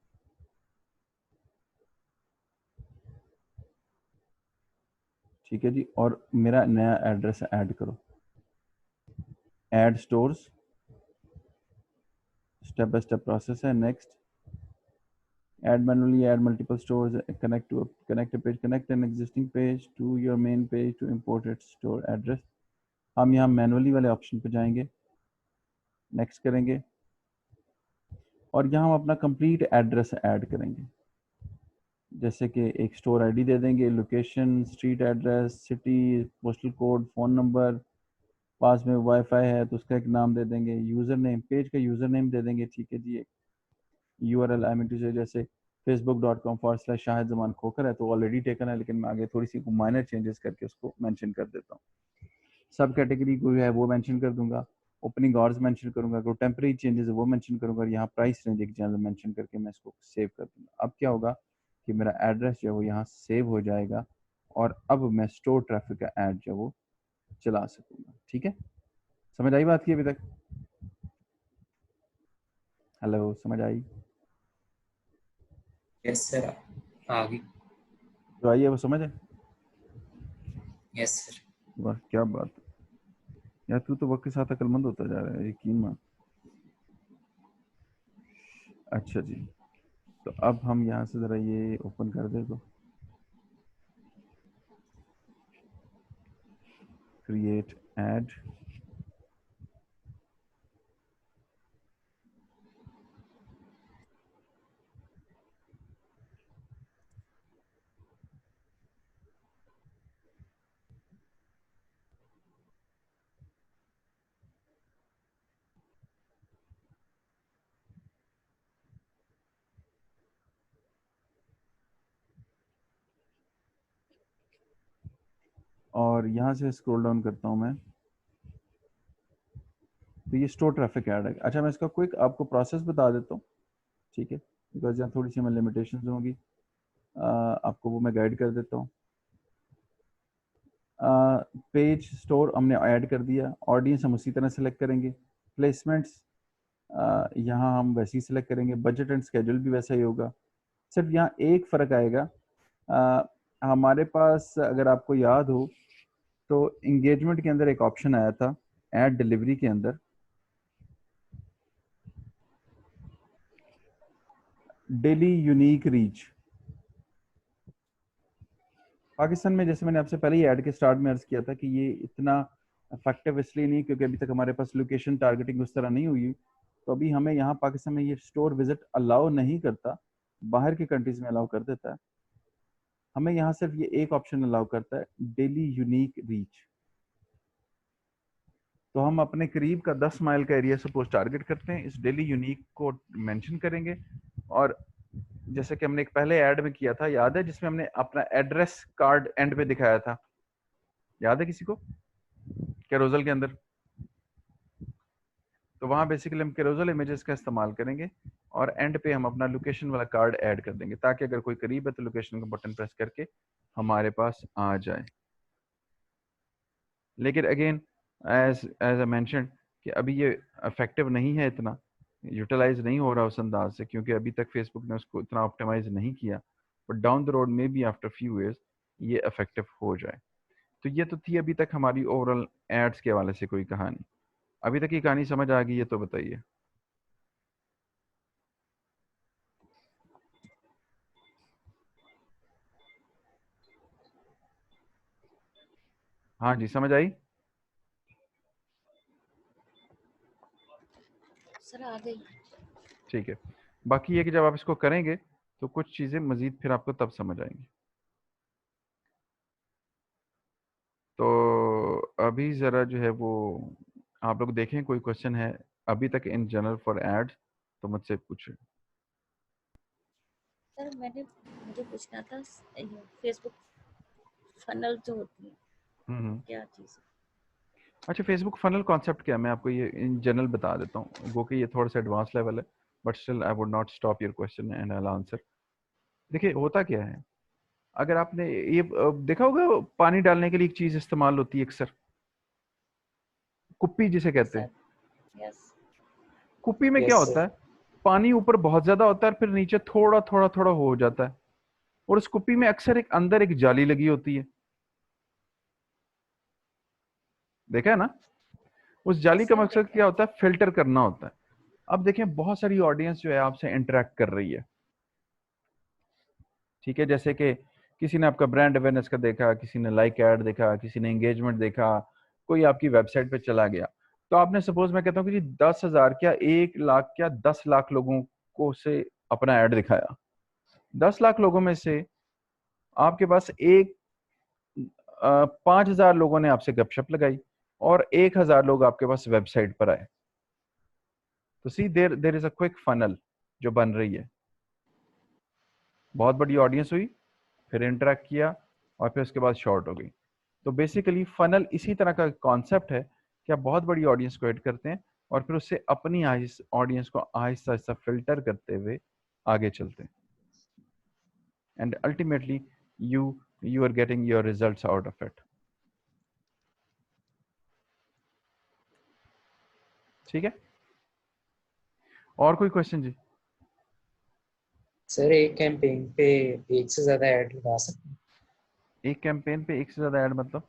ठीक है जी, और मेरा नया एड्रेस ऐड करो। Add stores, step by step process है। Next, add manually, add multiple stores, connect a page, connect an existing page to your main page to import its store address। हम यहाँ मैनुअली वाले option पे जाएंगे, next करेंगे, और यहाँ हम अपना कंप्लीट एड्रेस ऐड करेंगे। जैसे कि एक स्टोर आईडी दे देंगे, location, street address, city, postal code, phone number, पास में वाईफाई है तो उसका एक नाम दे देंगे, यूज़र नेम, पेज का यूज़र नेम दे देंगे। ठीक है जी, URL I mean to say जैसे facebook.com/शाहिद जमान खोकर है तो ऑलरेडी टेकन है, लेकिन मैं आगे थोड़ी सी माइनर चेंजेस करके उसको मेंशन कर देता हूँ। सब कैटेगरी को है वो मेंशन कर दूंगा, ओपनिंग आवर्स मेंशन करूंगा, अगर टेम्परेरी चेंजेस है वो मेंशन करूंगा, और यहाँ प्राइस रेंज एक जनरल मेंशन करके मैं इसको सेव कर दूंगा। अब क्या होगा कि मेरा एड्रेस जो है वो यहाँ सेव हो जाएगा, और अब मैं स्टोर ट्रैफिक का ऐड जो वो चला सकूंगा। ठीक है, समझ आई बात की अभी तक? हेलो, समझ आई? यस सर, आ गई। जो आई है वो समझ है? Yes sir. वाह क्या बात है यार, तू तो वक्त के साथ अक्लमंद होता जा रहा है, यकीन मान। अच्छा जी, तो अब हम यहाँ से ज़रा ये ओपन कर दे, तो क्रिएट ऐड, और यहाँ से स्क्रॉल डाउन करता हूँ मैं, तो ये स्टोर ट्रैफिक ऐड है। अच्छा, मैं इसका क्विक आपको प्रोसेस बता देता हूँ, ठीक है, बिकॉज यहाँ थोड़ी सी मैं लिमिटेशंस होंगी, आपको वो मैं गाइड कर देता हूँ। पेज स्टोर हमने ऐड कर दिया, ऑडियंस हम उसी तरह सेलेक्ट करेंगे, प्लेसमेंट्स यहाँ हम वैसे ही सेलेक्ट करेंगे, बजट एंड स्केड्यूल भी वैसा ही होगा। सिर्फ यहाँ एक फ़र्क आएगा, हमारे पास अगर आपको याद हो तो इंगेजमेंट के अंदर एक ऑप्शन आया था ऐड डिलीवरी के अंदर, डेली यूनिक रीच। पाकिस्तान में जैसे मैंने आपसे पहले ही ऐड के स्टार्ट में अर्ज किया था कि ये इतना इफेक्टिव इसलिए नहीं क्योंकि अभी तक हमारे पास लोकेशन टारगेटिंग उस तरह नहीं हुई, तो अभी हमें यहाँ पाकिस्तान में ये स्टोर विजिट अलाउ नहीं करता, बाहर की कंट्रीज में अलाउ कर देता है। हमें यहाँ सिर्फ ये एक ऑप्शन अलाउ करता है, डेली यूनिक रीच। तो हम अपने करीब का 10 माइल का एरिया सपोज टारगेट करते हैं, इस डेली यूनिक को मेंशन करेंगे, और जैसे कि हमने एक पहले ऐड में किया था, याद है, जिसमें हमने अपना एड्रेस कार्ड एंड पे दिखाया था, याद है किसी को, कैरोजल के अंदर? तो वहां बेसिकली हम कैरोजल इमेजेस का इस्तेमाल करेंगे और एंड पे हम अपना लोकेशन वाला कार्ड ऐड कर देंगे, ताकि अगर कोई करीब है तो लोकेशन का बटन प्रेस करके हमारे पास आ जाए। लेकिन अगेन एज आई मेंशन कि अभी ये इफेक्टिव नहीं है, इतना यूटिलाइज नहीं हो रहा उस अंदाज से, क्योंकि अभी तक फेसबुक ने उसको इतना ऑप्टिमाइज नहीं किया, बट डाउन द रोड में भी आफ्टर फ्यू ईयर्स ये इफेक्टिव हो जाए। तो ये तो थी अभी तक हमारी ओवरऑल एड्स के हवाले से कोई कहानी। अभी तक की कहानी समझ आ गई है तो बताइए। हाँ जी, समझ आई? सर आ गई। ठीक है, बाकी ये कि जब आप इसको करेंगे तो कुछ चीज़ें मज़ीद फिर आपको तब समझ आएंगी। तो अभी ज़रा जो है वो आप लोग देखें, कोई क्वेश्चन है अभी तक इन जनरल फॉर एड्स तो मुझसे पूछें। सर मुझे पूछना था, फेसबुक फनल जो होती है क्या चीज़ है? अच्छा, फेसबुक फनल कॉन्सेप्ट क्या है, मैं आपको ये इन जनरल बता देता हूँ, वो कि ये थोड़ा सा एडवांस लेवल है, but still I would not stop your question and I will answer. देखिए होता क्या है, अगर आपने ये देखा होगा, पानी डालने के लिए एक चीज इस्तेमाल होती है अक्सर, कुप्पी जिसे कहते हैं। Sir yes. कुप्पी में क्या यस होता सर। है, पानी ऊपर बहुत ज्यादा होता है और फिर नीचे थोड़ा थोड़ा थोड़ा हो जाता है, और उस कुप्पी में अक्सर एक अंदर एक जाली लगी होती है, देखा है ना? उस जाली का सर मकसद क्या होता है, फिल्टर करना होता है। अब देखें, बहुत सारी ऑडियंस जो है आपसे इंटरेक्ट कर रही है, ठीक है, जैसे कि किसी ने आपका ब्रांड अवेयरनेस का देखा, किसी ने लाइक ऐड देखा, किसी ने एंगेजमेंट देखा, कोई आपकी वेबसाइट पे चला गया, तो आपने सपोज मैं कहता हूँ कि जी 10,000 क्या 1 लाख क्या 10 लाख लोगों को से अपना ऐड दिखाया। 10 लाख लोगों में से आपके पास 5,000 लोगों ने आपसे गपशप लगाई और 1,000 लोग आपके पास वेबसाइट पर आए। तो see there is a quick funnel जो बन रही है, बहुत बड़ी ऑडियंस हुई, फिर इंटरेक्ट किया और फिर उसके बाद शॉर्ट हो गई। तो बेसिकली फनल इसी तरह का कॉन्सेप्ट है कि आप बहुत बड़ी ऑडियंस को ऐड करते हैं और फिर उससे अपनी ऑडियंस को आहिस्ता आहिस्ता फिल्टर करते हुए आगे चलते हैं, and ultimately you are getting your results out of it. ठीक है, और कोई क्वेश्चन जी? सर एक कैंपेन पे एक से ज्यादा ऐड लगा सकते हैं? एक कैंपेन पे एक से ज्यादा ऐड मतलब?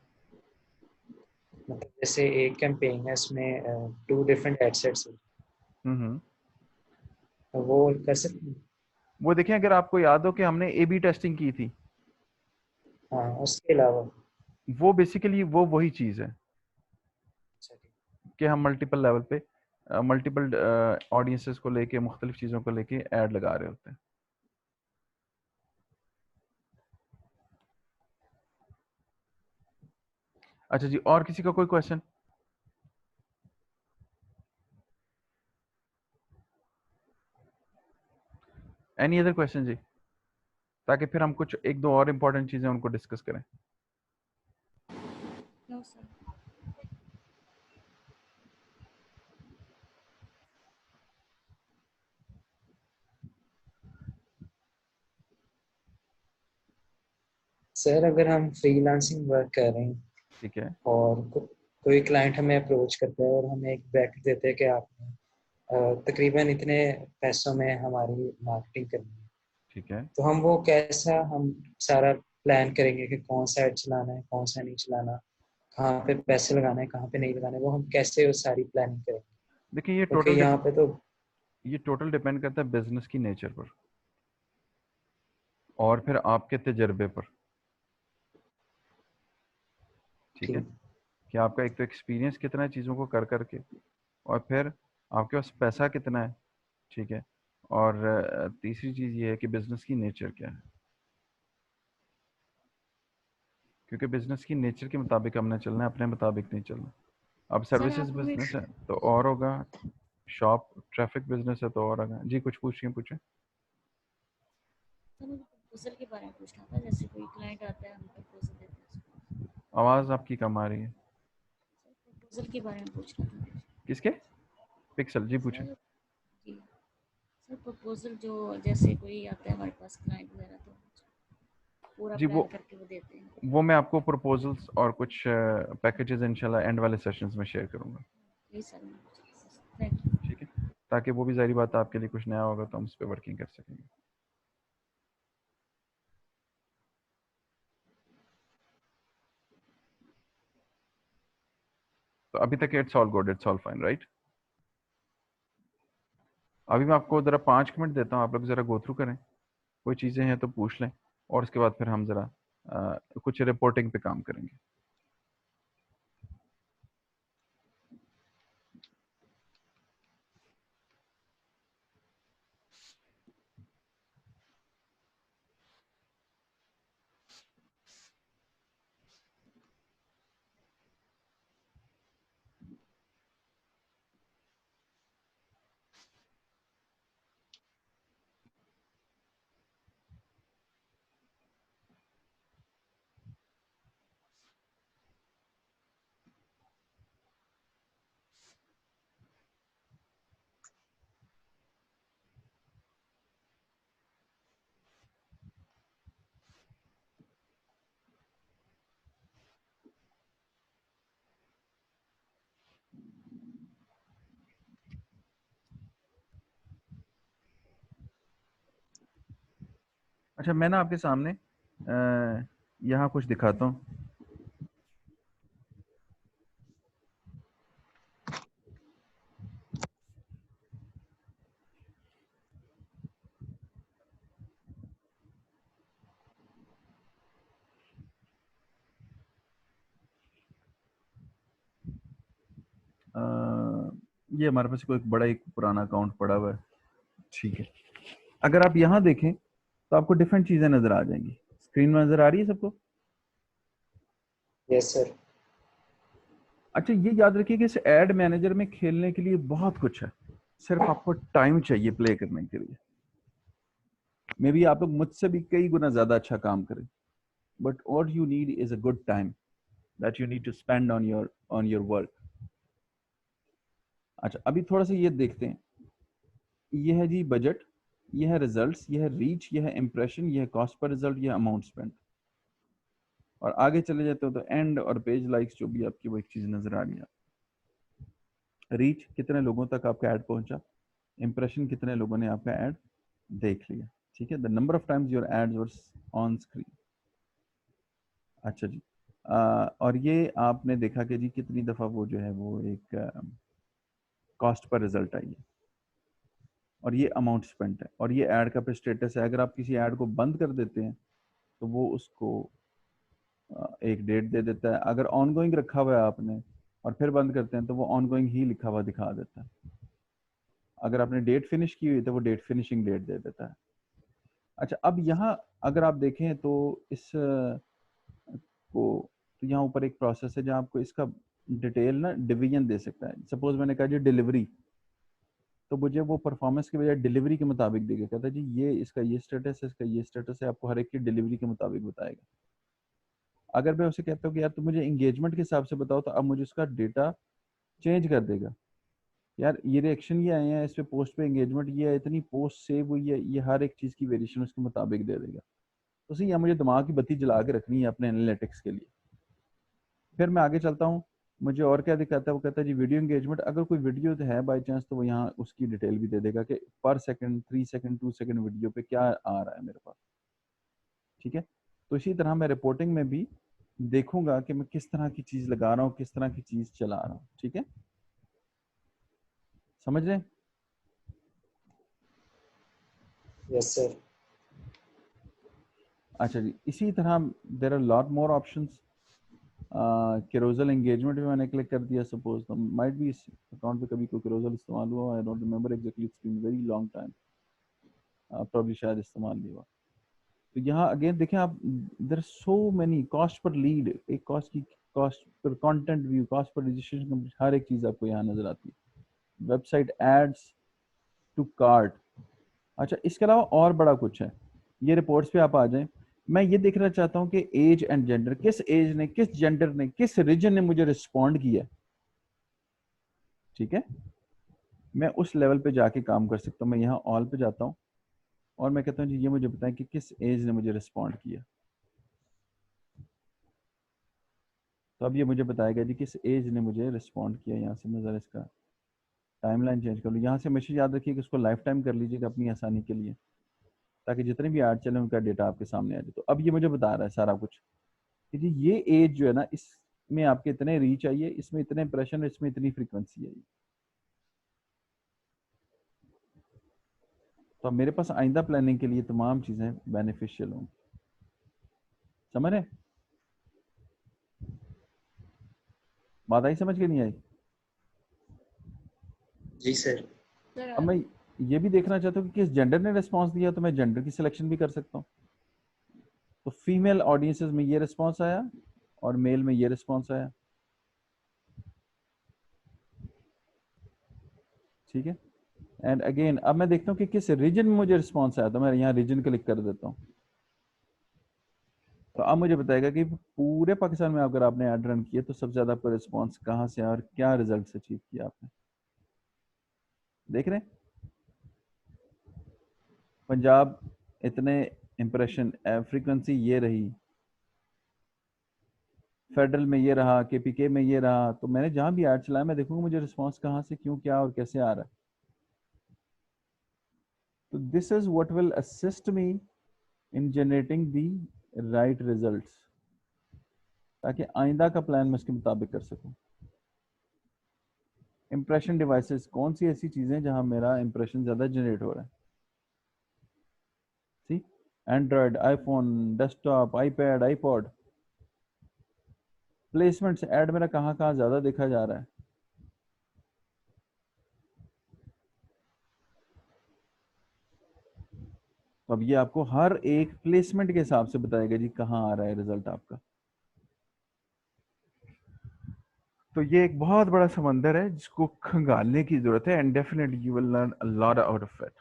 मतलब जैसे एक कैंपेन है, उसमें 2 डिफरेंट एड सेट्स हैं, तो वो कर सकते हैं? वो देखें, अगर आपको याद हो कि हमने ए बी टेस्टिंग की थी, हाँ, उसके अलावा। वो बेसिकली वो वही चीज़ है अच्छा, ठीक। कि हम मल्टीपल लेवल पे मल्टीपल ऑडियंसेस को लेके, मुख्तलिफ चीज़ों को लेके ऐड लगा रहे होते हैं। अच्छा जी, और किसी का कोई क्वेश्चन? एनी अदर क्वेश्चन जी, ताकि फिर हम कुछ एक दो और इम्पोर्टेंट चीज़ें उनको डिस्कस करें। No sir. सर अगर हम फ्रीलांसिंग वर्क कर रहे हैं ठीक है, और कोई क्लाइंट हमें अप्रोच करता है और हमें एक ब्रैकेट देते हैं कि आपने तकरीबन इतने पैसों में हमारी मार्केटिंग करनी है, ठीक है। तो हम वो कैसा हम सारा प्लान करेंगे कि कौन सा ऐड चलाना है, कौन सा नहीं चलाना, कहाँ पे पैसे लगाना है, कहाँ पे नहीं लगाना है, वो हम कैसे वो सारी प्लानिंग करेंगे? देखिए, क्योंकि यहाँ पे तो ये टोटल डिपेंड करता है बिजनेस की नेचर पर। और फिर आपके तजर्बे पर, ठीक है, ठीक। कि आपका एक तो एक्सपीरियंस कितना है चीज़ों को कर करके, और फिर आपके पास पैसा कितना है, ठीक है, और तीसरी चीज़ ये है कि बिज़नेस की नेचर क्या है, क्योंकि बिज़नेस की नेचर के मुताबिक हमने चलना है, अपने मुताबिक नहीं चलना। अब सर सर्विसेज आपको बिजनेस एक है तो और होगा, शॉप ट्रैफिक बिजनेस है तो और होगा। जी कुछ पूछिए, पूछे। सर मुझे प्रपोजल के बारे में पूछना था, जैसे कोई क्लाइंट आता है हम प्रपोजल देते हैं उसको। आवाज़ आपकी कम आ रही है। सर प्रपोजल के बारे में पूछना था मुझे। किसके? पिक्सल, जी पूछे। सर जी सर प्रपोजल जो जैसे कोई आता है हमारे पास क्लाइंट वगैरह तो पूरा जी प्लान करके वो देते हैं। वो मैं आपको प्रपोजल्स और कुछ पैकेजेस इंशाल्लाह एंड वाले सेशंस में शेयर करूंगा, प्लीज सर थैंक यू। ठीक है, ताकि वो भी जाहिर बात है आपके लिए कुछ नया होगा तो हम उस पर वर्किंग कर सकेंगे। तो अभी तक it's all good, it's all fine, right. अभी मैं आपको ज़रा 5 मिनट देता हूँ, आप लोग ज़रा गो थ्रू करें, कोई चीज़ें हैं तो पूछ लें, और उसके बाद फिर हम ज़रा कुछ रिपोर्टिंग पे काम करेंगे। अच्छा, मैं ना आपके सामने यहाँ कुछ दिखाता हूँ। ये हमारे पास कोई बड़ा एक पुराना अकाउंट पड़ा हुआ है, ठीक है। अगर आप यहाँ देखें तो आपको डिफरेंट चीजें नजर आ जाएंगी। स्क्रीन में नजर आ रही है सबको? Yes sir. अच्छा, ये याद रखिए कि इस एड मैनेजर में खेलने के लिए बहुत कुछ है, सिर्फ आपको टाइम चाहिए प्ले करने के लिए। मे बी आप लोग मुझसे भी कई गुना ज्यादा अच्छा काम करें, but what you need is a good time that you need to spend on your work. अच्छा, अभी थोड़ा सा ये देखते हैं। ये है जी बजट, ये है रिजल्ट्स, ये है रीच, ये है इंप्रेशन, ये है कॉस्ट पर रिजल्ट, ये है अमाउंट स्पेंड। और आगे चले जाते हो तो एंड और पेज लाइक्स जो भी आपकी वो एक चीज नजर आ रही है। रीच, कितने लोगों तक आपका ऐड पहुंचा, इंप्रेशन, कितने लोगों ने आपका ऐड देख लिया, ठीक है, the number of times your ads were on screen. अच्छा जी, और ये आपने देखा कि जी कितनी दफा वो जो है वो एक कॉस्ट पर रिजल्ट आई है, और ये अमाउंट स्पेंट है, और ये ऐड का स्टेटस है। अगर आप किसी ऐड को बंद कर देते हैं तो वो उसको एक डेट दे देता है। अगर ऑनगोइंग रखा हुआ है आपने और फिर बंद करते हैं तो वो ऑनगोइंग ही लिखा हुआ दिखा देता है। अगर आपने डेट फिनिश की हुई तो वो डेट फिनिशिंग डेट दे देता है। अच्छा, अब यहाँ अगर आप देखें तो इस को, तो यहाँ ऊपर एक प्रोसेस है जहाँ आपको इसका डिटेल ना डिवीजन दे सकता है। सपोज मैंने कहा जी डिलीवरी, तो मुझे वो परफॉर्मेंस के बजाय डिलीवरी के मुताबिक देगा, कहता है जी ये इसका ये स्टेटस है, इसका ये स्टेटस है, आपको हर एक की डिलीवरी के मुताबिक बताएगा। अगर मैं उसे कहता हूँ कि यार तुम मुझे एंगेजमेंट के हिसाब से बताओ, तो अब मुझे उसका डेटा चेंज कर देगा। यार ये रिएक्शन ये आए हैं, इस पे पोस्ट पे एंगेजमेंट ये है, इतनी पोस्ट सेव हुई है, ये हर एक चीज़ की वेरिएशन उसके मुताबिक दे देगा। तो सही, यहाँ मुझे दिमाग की बत्ती जला के रखनी है अपने एनालिटिक्स के लिए। फिर मैं आगे चलता हूँ, मुझे और क्या दिखाता है, वो कहता है जी वीडियो एंगेजमेंट। अगर कोई वीडियो है बाई चांस तो वो यहाँ उसकी डिटेल भी दे देगा कि पर सेकंड, 3 सेकंड, 2 सेकंड वीडियो पे क्या आ रहा है मेरे पास, ठीक है। तो इसी तरह मैं रिपोर्टिंग में भी देखूंगा कि मैं किस तरह की चीज लगा रहा हूँ, किस तरह की चीज चला रहा हूँ, ठीक है, समझ रहे हैं? Yes sir. अच्छा जी, इसी तरह there are lot more options. Carousel engagement भी मैंने क्लिक कर दिया, सपोज तो माइट भी इस अकाउंट पे कभी कोई कैरोसल इस्तेमाल हुआ, I don't remember exactly, it's been very long time, probably शायद इस्तेमाल नहीं हुआ। तो यहाँ अगेन देखें आप, there so many, cost per lead, एक cost per content view, cost per registration, हर एक चीज़ आपको यहाँ नजर आती है। Website adds to cart. अच्छा, इसके अलावा और बड़ा कुछ है, ये रिपोर्ट्स पे आप आ जाएं। मैं ये देखना चाहता हूँ कि एज एंड जेंडर, किस एज ने, किस जेंडर ने, किस रीजन ने मुझे रिस्पॉन्ड किया। ठीक है, मैं उस लेवल पे जाके काम कर सकता हूँ। मैं यहाँ ऑल पे जाता हूँ और मैं कहता हूँ जी ये मुझे बताएं कि किस एज ने मुझे रिस्पॉन्ड किया। तो अब ये मुझे बताएगा जी किस एज ने मुझे रिस्पॉन्ड किया। यहाँ से मैं ज़रा इसका टाइमलाइन चेंज कर लूँ। यहाँ से हमेशा याद रखिए कि इसको लाइफ टाइम कर लीजिएगा अपनी आसानी के लिए, ताकि जितने भी ऐड चले उनका डेटा आपके सामने आ जाए। तो अब ये मुझे बता रहा है सारा कुछ कि जी ये एज जो है ना, इसमें आपके इतने रीच आई है, इसमें इतने इंप्रेशन, इसमें इतनी फ्रीक्वेंसी आई। तो अब मेरे पास आइंदा प्लानिंग के लिए तमाम चीज़ें बेनिफिशियल होंगी। समझ रहे, बात आई समझ के नहीं आई? जी सर। सर अब मैं ये भी देखना चाहता हूँ कि किस जेंडर ने रिस्पॉन्स दिया, तो मैं जेंडर की सिलेक्शन भी कर सकता हूँ। तो फीमेल ऑडियंसेस में ये रिस्पॉन्स आया और मेल में ये रिस्पॉन्स आया। ठीक है, एंड अगेन अब मैं देखता हूँ कि किस रीजन में मुझे रिस्पॉन्स आया, तो मैं यहाँ रीजन क्लिक कर देता हूँ। तो अब मुझे बताएगा कि पूरे पाकिस्तान में अगर आपने ऐड रन किया तो सबसे ज़्यादा आपका रिस्पॉन्स कहाँ से आया और क्या रिजल्ट अचीव किया आपने। देख रहे हैं, पंजाब इतने इंप्रेशन, फ्रीक्वेंसी ये रही, फेडरल में ये रहा, केपीके में ये रहा। तो मैंने जहाँ भी ऐड चलाया मैं देखूंगा मुझे रिस्पॉन्स कहाँ से, क्यों, क्या और कैसे आ रहा है। तो this is what will assist me in generating the right results, ताकि आइंदा का प्लान मैं उसके मुताबिक कर सकूं। इंप्रेशन डिवाइसेस, कौन सी ऐसी चीज़ें जहां मेरा इंप्रेशन ज़्यादा जनरेट हो रहा है। See, Android, iPhone, desktop, iPad, iPod. Placements, ad मेरा कहाँ कहाँ ज़्यादा देखा जा रहा है। तो अब ये आपको हर एक प्लेसमेंट के हिसाब से बताएगा जी कहाँ आ रहा है रिजल्ट आपका। तो ये एक बहुत बड़ा समंदर है जिसको खंगालने की जरूरत है, and definitely you will learn a lot out of it.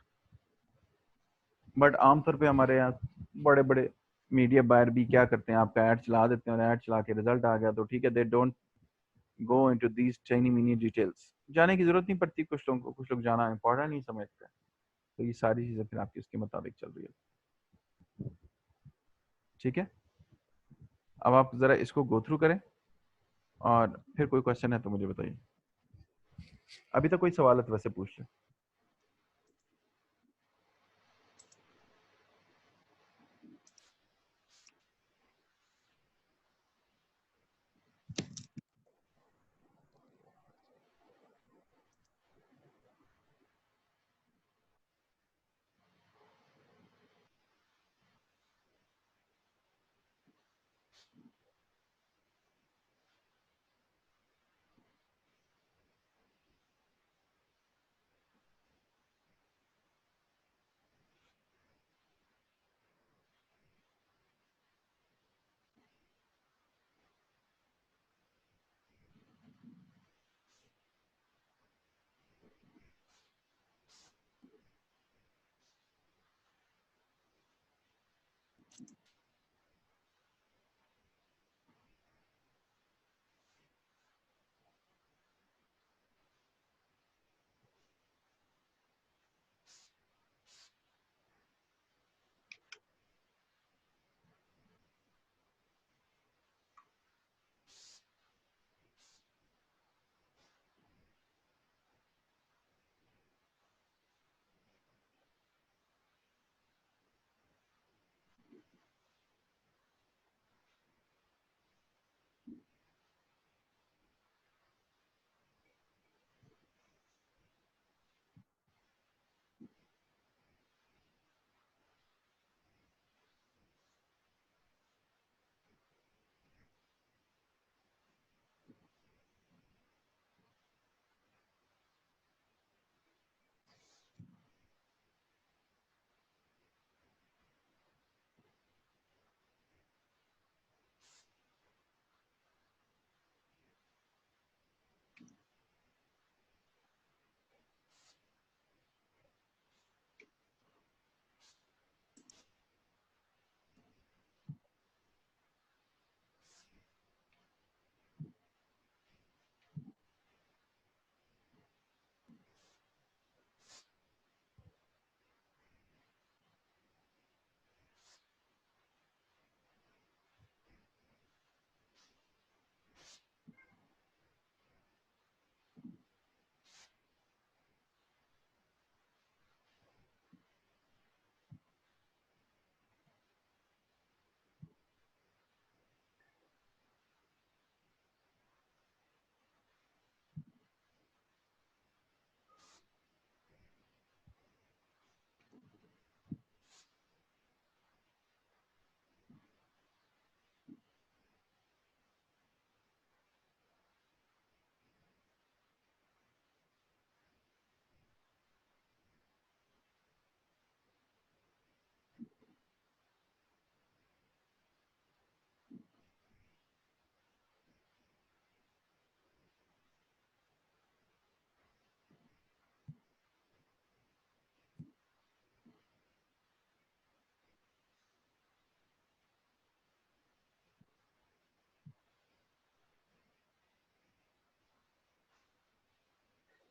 But आमतौर पे हमारे यहाँ बड़े बड़े मीडिया बायर भी क्या करते हैं, आपका ऐड चला देते हैं और ऐड चला के रिजल्ट आ गया तो ठीक है, they don't go into these tiny mini details. जाने की जरूरत नहीं पड़ती कुछ लोगों को, कुछ लोग जाना इंपॉर्टेंट नहीं समझते। तो ये सारी चीजें फिर आपकी उसके मुताबिक चल रही है। ठीक है, अब आप जरा इसको गो थ्रू करें और फिर कोई क्वेश्चन है तो मुझे बताइए। अभी तक कोई सवाल है तो वैसे पूछ लें।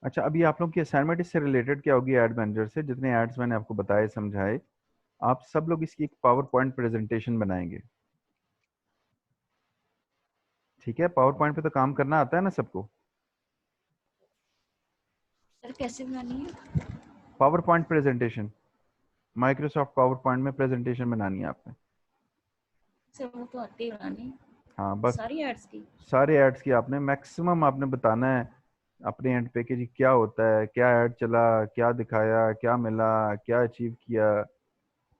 अच्छा, अभी आप लोग की असाइनमेंट इससे रिलेटेड क्या होगी एड मैनेजर से, जितने एड्स मैंने आपको बताए समझाए, आप सब लोग इसकी एक पावर पॉइंट प्रेजेंटेशन बनाएंगे। ठीक है, पावर पॉइंट पे तो काम करना आता है ना सबको? सर कैसे बनानी है? Power point presentation, Microsoft power point में प्रेजेंटेशन बनानी है आपने। सर वो तो आती है बनानी, हाँ, बस सारी एड्स की। सारे एड्स की आपने मैक्सिमम आपने बताना है अपने एंड पे कि जी क्या होता है, क्या ऐड चला, क्या दिखाया, क्या मिला, क्या अचीव किया,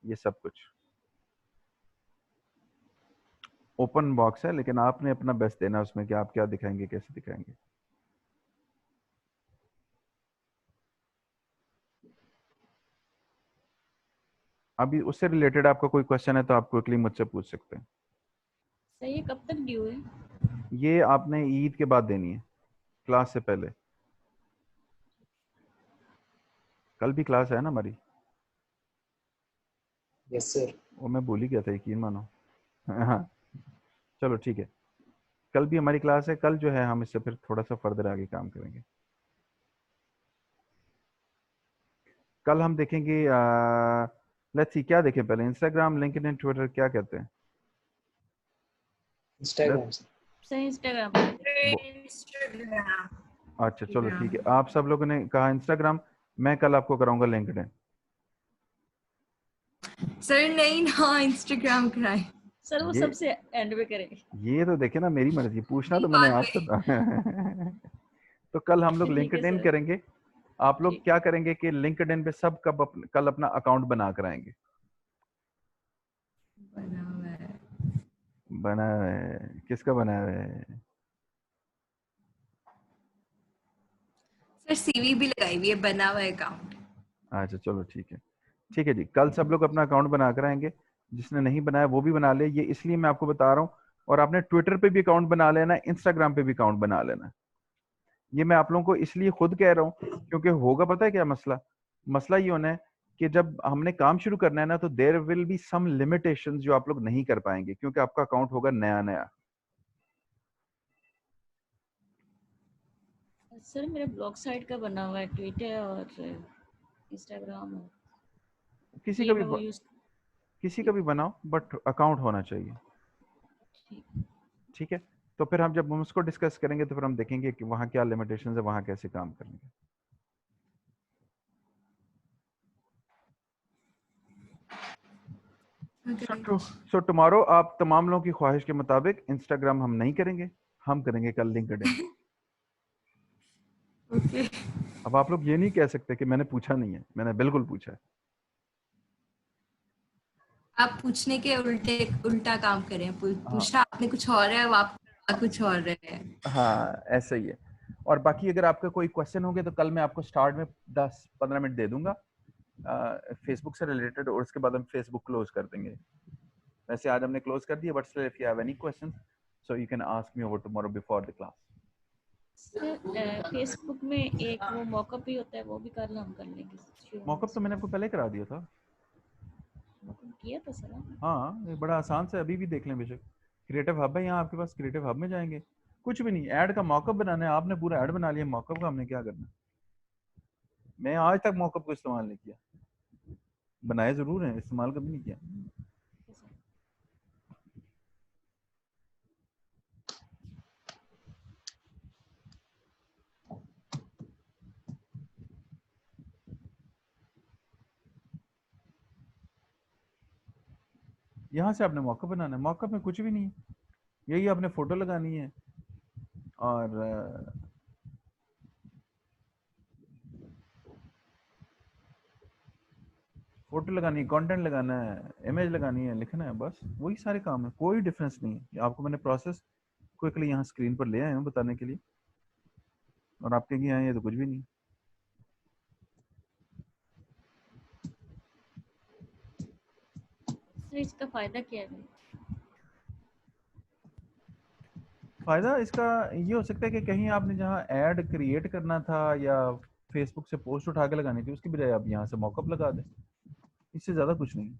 ये सब कुछ ओपन बॉक्स है, लेकिन आपने अपना बेस्ट देना उसमें कि आप क्या दिखाएंगे, कैसे दिखाएंगे। अभी उससे रिलेटेड आपका कोई क्वेश्चन है तो आप क्विकली मुझसे पूछ सकते हैं। सर ये कब तक ड्यू है? ये आपने ईद के बाद देनी है, क्लास से पहले। कल भी क्लास है ना हमारी? Yes sir. वो मैं भूल ही गया था, यकीन मानो। हाँ, चलो ठीक है, कल भी हमारी क्लास है। कल जो है हम इससे फिर थोड़ा सा फर्दर आगे काम करेंगे। कल हम देखेंगे लेट्स सी क्या देखें पहले, इंस्टाग्राम, लिंक्डइन, ट्विटर, क्या कहते हैं? Instagram Let's- sir. Sir Instagram. Instagram. अच्छा चलो ठीक है, आप सब लोगों ने कहा इंस्टाग्राम, मैं कल आपको कराऊंगा लिंक्डइन। सर नहीं ना, इंस्टाग्राम कराए। सर वो ये सबसे एंड में करेंगे। ये तो देखे ना, मेरी मर्जी, पूछना तो मैंने बाद आपसे में। था। तो कल हम लोग ठीक है लिंक्डइन सर। करेंगे। आप लोग ठीक क्या करेंगे कि लिंक्डइन पे सब कल अपना अकाउंट बना कर आएंगे। बना हुआ है। बना है? किसका बना है? सर सीवी भी लगाई हुई है, बना हुआ है अकाउंट। अच्छा चलो ठीक है, ठीक है जी, कल सब लोग अपना अकाउंट बना कर आएंगे। जिसने नहीं बनाया वो भी बना ले, ये इसलिए मैं आपको बता रहा हूँ। और आपने ट्विटर पे भी अकाउंट बना लेना, इंस्टाग्राम पे भी अकाउंट बना लेना। ये मैं आप लोगों को इसलिए खुद कह रहा हूँ क्योंकि होगा पता है क्या मसला, मसला ये होना है कि जब हमने काम शुरू करना है ना, तो there will be some limitations जो आप लोग नहीं कर पाएंगे क्योंकि आपका अकाउंट होगा नया नया। सर मेरा ब्लॉग साइट का बना हुआ है, ट्विटर और इंस्टाग्राम और किसी का ये भी मैं वो यूज। किसी का भी बनाओ, बट अकाउंट होना चाहिए। ठीक। ठीक है, तो फिर हम जब हम उसको डिस्कस करेंगे तो फिर हम देखेंगे कि वहाँ क्या लिमिटेशंस है, वहाँ कैसे काम करेंगे। सो टुमारो आप तमाम लोगों की ख्वाहिश के मुताबिक इंस्टाग्राम हम नहीं करेंगे, हम करेंगे कल लिंक्डइन। ओके। अब आप लोग ये नहीं कह सकते कि मैंने पूछा नहीं है, मैंने बिल्कुल पूछा है। आप पूछने के उल्टे उल्टा काम करें, हाँ पूछा आपने कुछ और है, अब आप कुछ और है। हाँ, ऐसा ही है। और बाकी अगर आपका कोई क्वेश्चन होंगे तो कल मैं आपको स्टार्ट में 10-15 मिनट दे दूंगा फेसबुक से रिलेटेड, और उसके बाद हम फेसबुक क्लोज कर देंगे। वैसे आज हमने क्लोज कर दिया, but still if you have any question so you can ask me over tomorrow before the class. Sir Facebook में एक वो मॉकअप भी होता है, वो भी कल हम कर लेंगे। मॉकअप तो मैंने आपको पहले करा दिया था। मॉकअप किया था सर आपने? हाँ, ये बड़ा आसान से, अभी भी देख लें बेशक। क्रिएटिव हब है यहाँ आपके पास, क्रिएटिव हब में जाएंगे, कुछ भी नहीं, ऐड का मॉकअप बनाना है। आपने पूरा ऐड बना लिया, मॉकअप का हमने क्या करना। मैं आज तक मॉकअप को इस्तेमाल नहीं किया, बनाए जरूर है, इस्तेमाल कभी नहीं किया। ठीक है सर। यहाँ से आपने मॉकअप बनाना है, मॉकअप में कुछ भी नहीं है, यही आपने फोटो लगानी है और फोटो लगानी है, कंटेंट लगाना है, इमेज लगानी है, लिखना है, बस वही सारे काम है, कोई डिफरेंस नहीं है। आपको मैंने प्रोसेस क्विकली यहाँ स्क्रीन पर ले आया हूँ बताने के लिए, और आपके यहाँ ये तो कुछ भी नहीं। सर इसका फायदा क्या है? फायदा इसका ये हो सकता है कि कहीं आपने जहाँ ऐड क्रिएट करना था या फेसबुक से पोस्ट उठा के लगानी थी, उसकी बजाय आप यहाँ से मॉकअप लगा दें, इससे ज्यादा कुछ नहीं।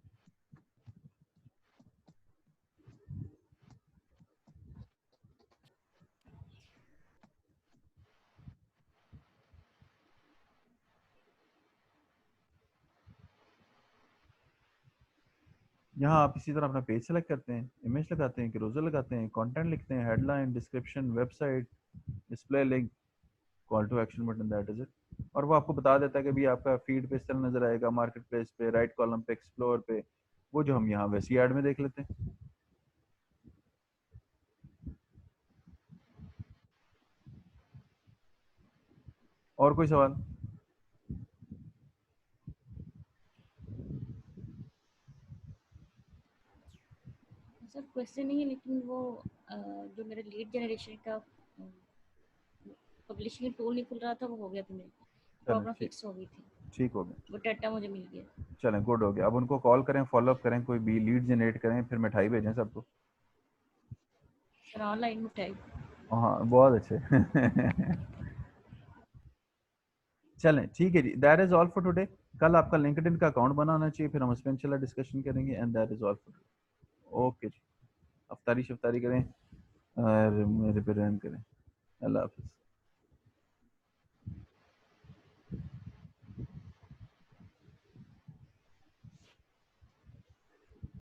यहाँ आप इसी तरह अपना पेज सेलेक्ट करते हैं, इमेज लगाते हैं, क्रूजर लगाते हैं, कंटेंट लिखते हैं, headline, description, website, display link, call to action button, that is it. और वो आपको बता देता है कि भी आपका फीड पे इस तरह नजर आएगा, मार्केट प्लेस पे, राइट कॉलम पे, एक्सप्लोर पे, वो जो हम यहाँ वैसी ऐड में देख लेते हैं। और कोई सवाल? सर क्वेश्चन नहीं है, लेकिन वो जो मेरा लीड जनरेशन का पब्लिशिंग टूल नहीं खुल रहा था, वो हो गया था मेरे, प्रॉब्लम ठीक, फिक्स हो गई थी, ठीक हो गया। वो डाटा मुझे मिल गया। चलें, गुड हो गया। अब उनको कॉल करें, फॉलो अप करें, कोई भी लीड जनरेट करें, फिर मिठाई भेजें सबको। सर ऑनलाइन मिठाई। हाँ, बहुत अच्छे। चलें, ठीक है जी, that is all for today. कल आपका लिंक्डइन का अकाउंट बनाना चाहिए, फिर हम उस पर इंशाल्लाह डिस्कशन करेंगे, and that is all for today. Okay जी, अफ्तारी शफ्तारी करें और मेरे पे रहम करें। अल्लाह हाफिज़।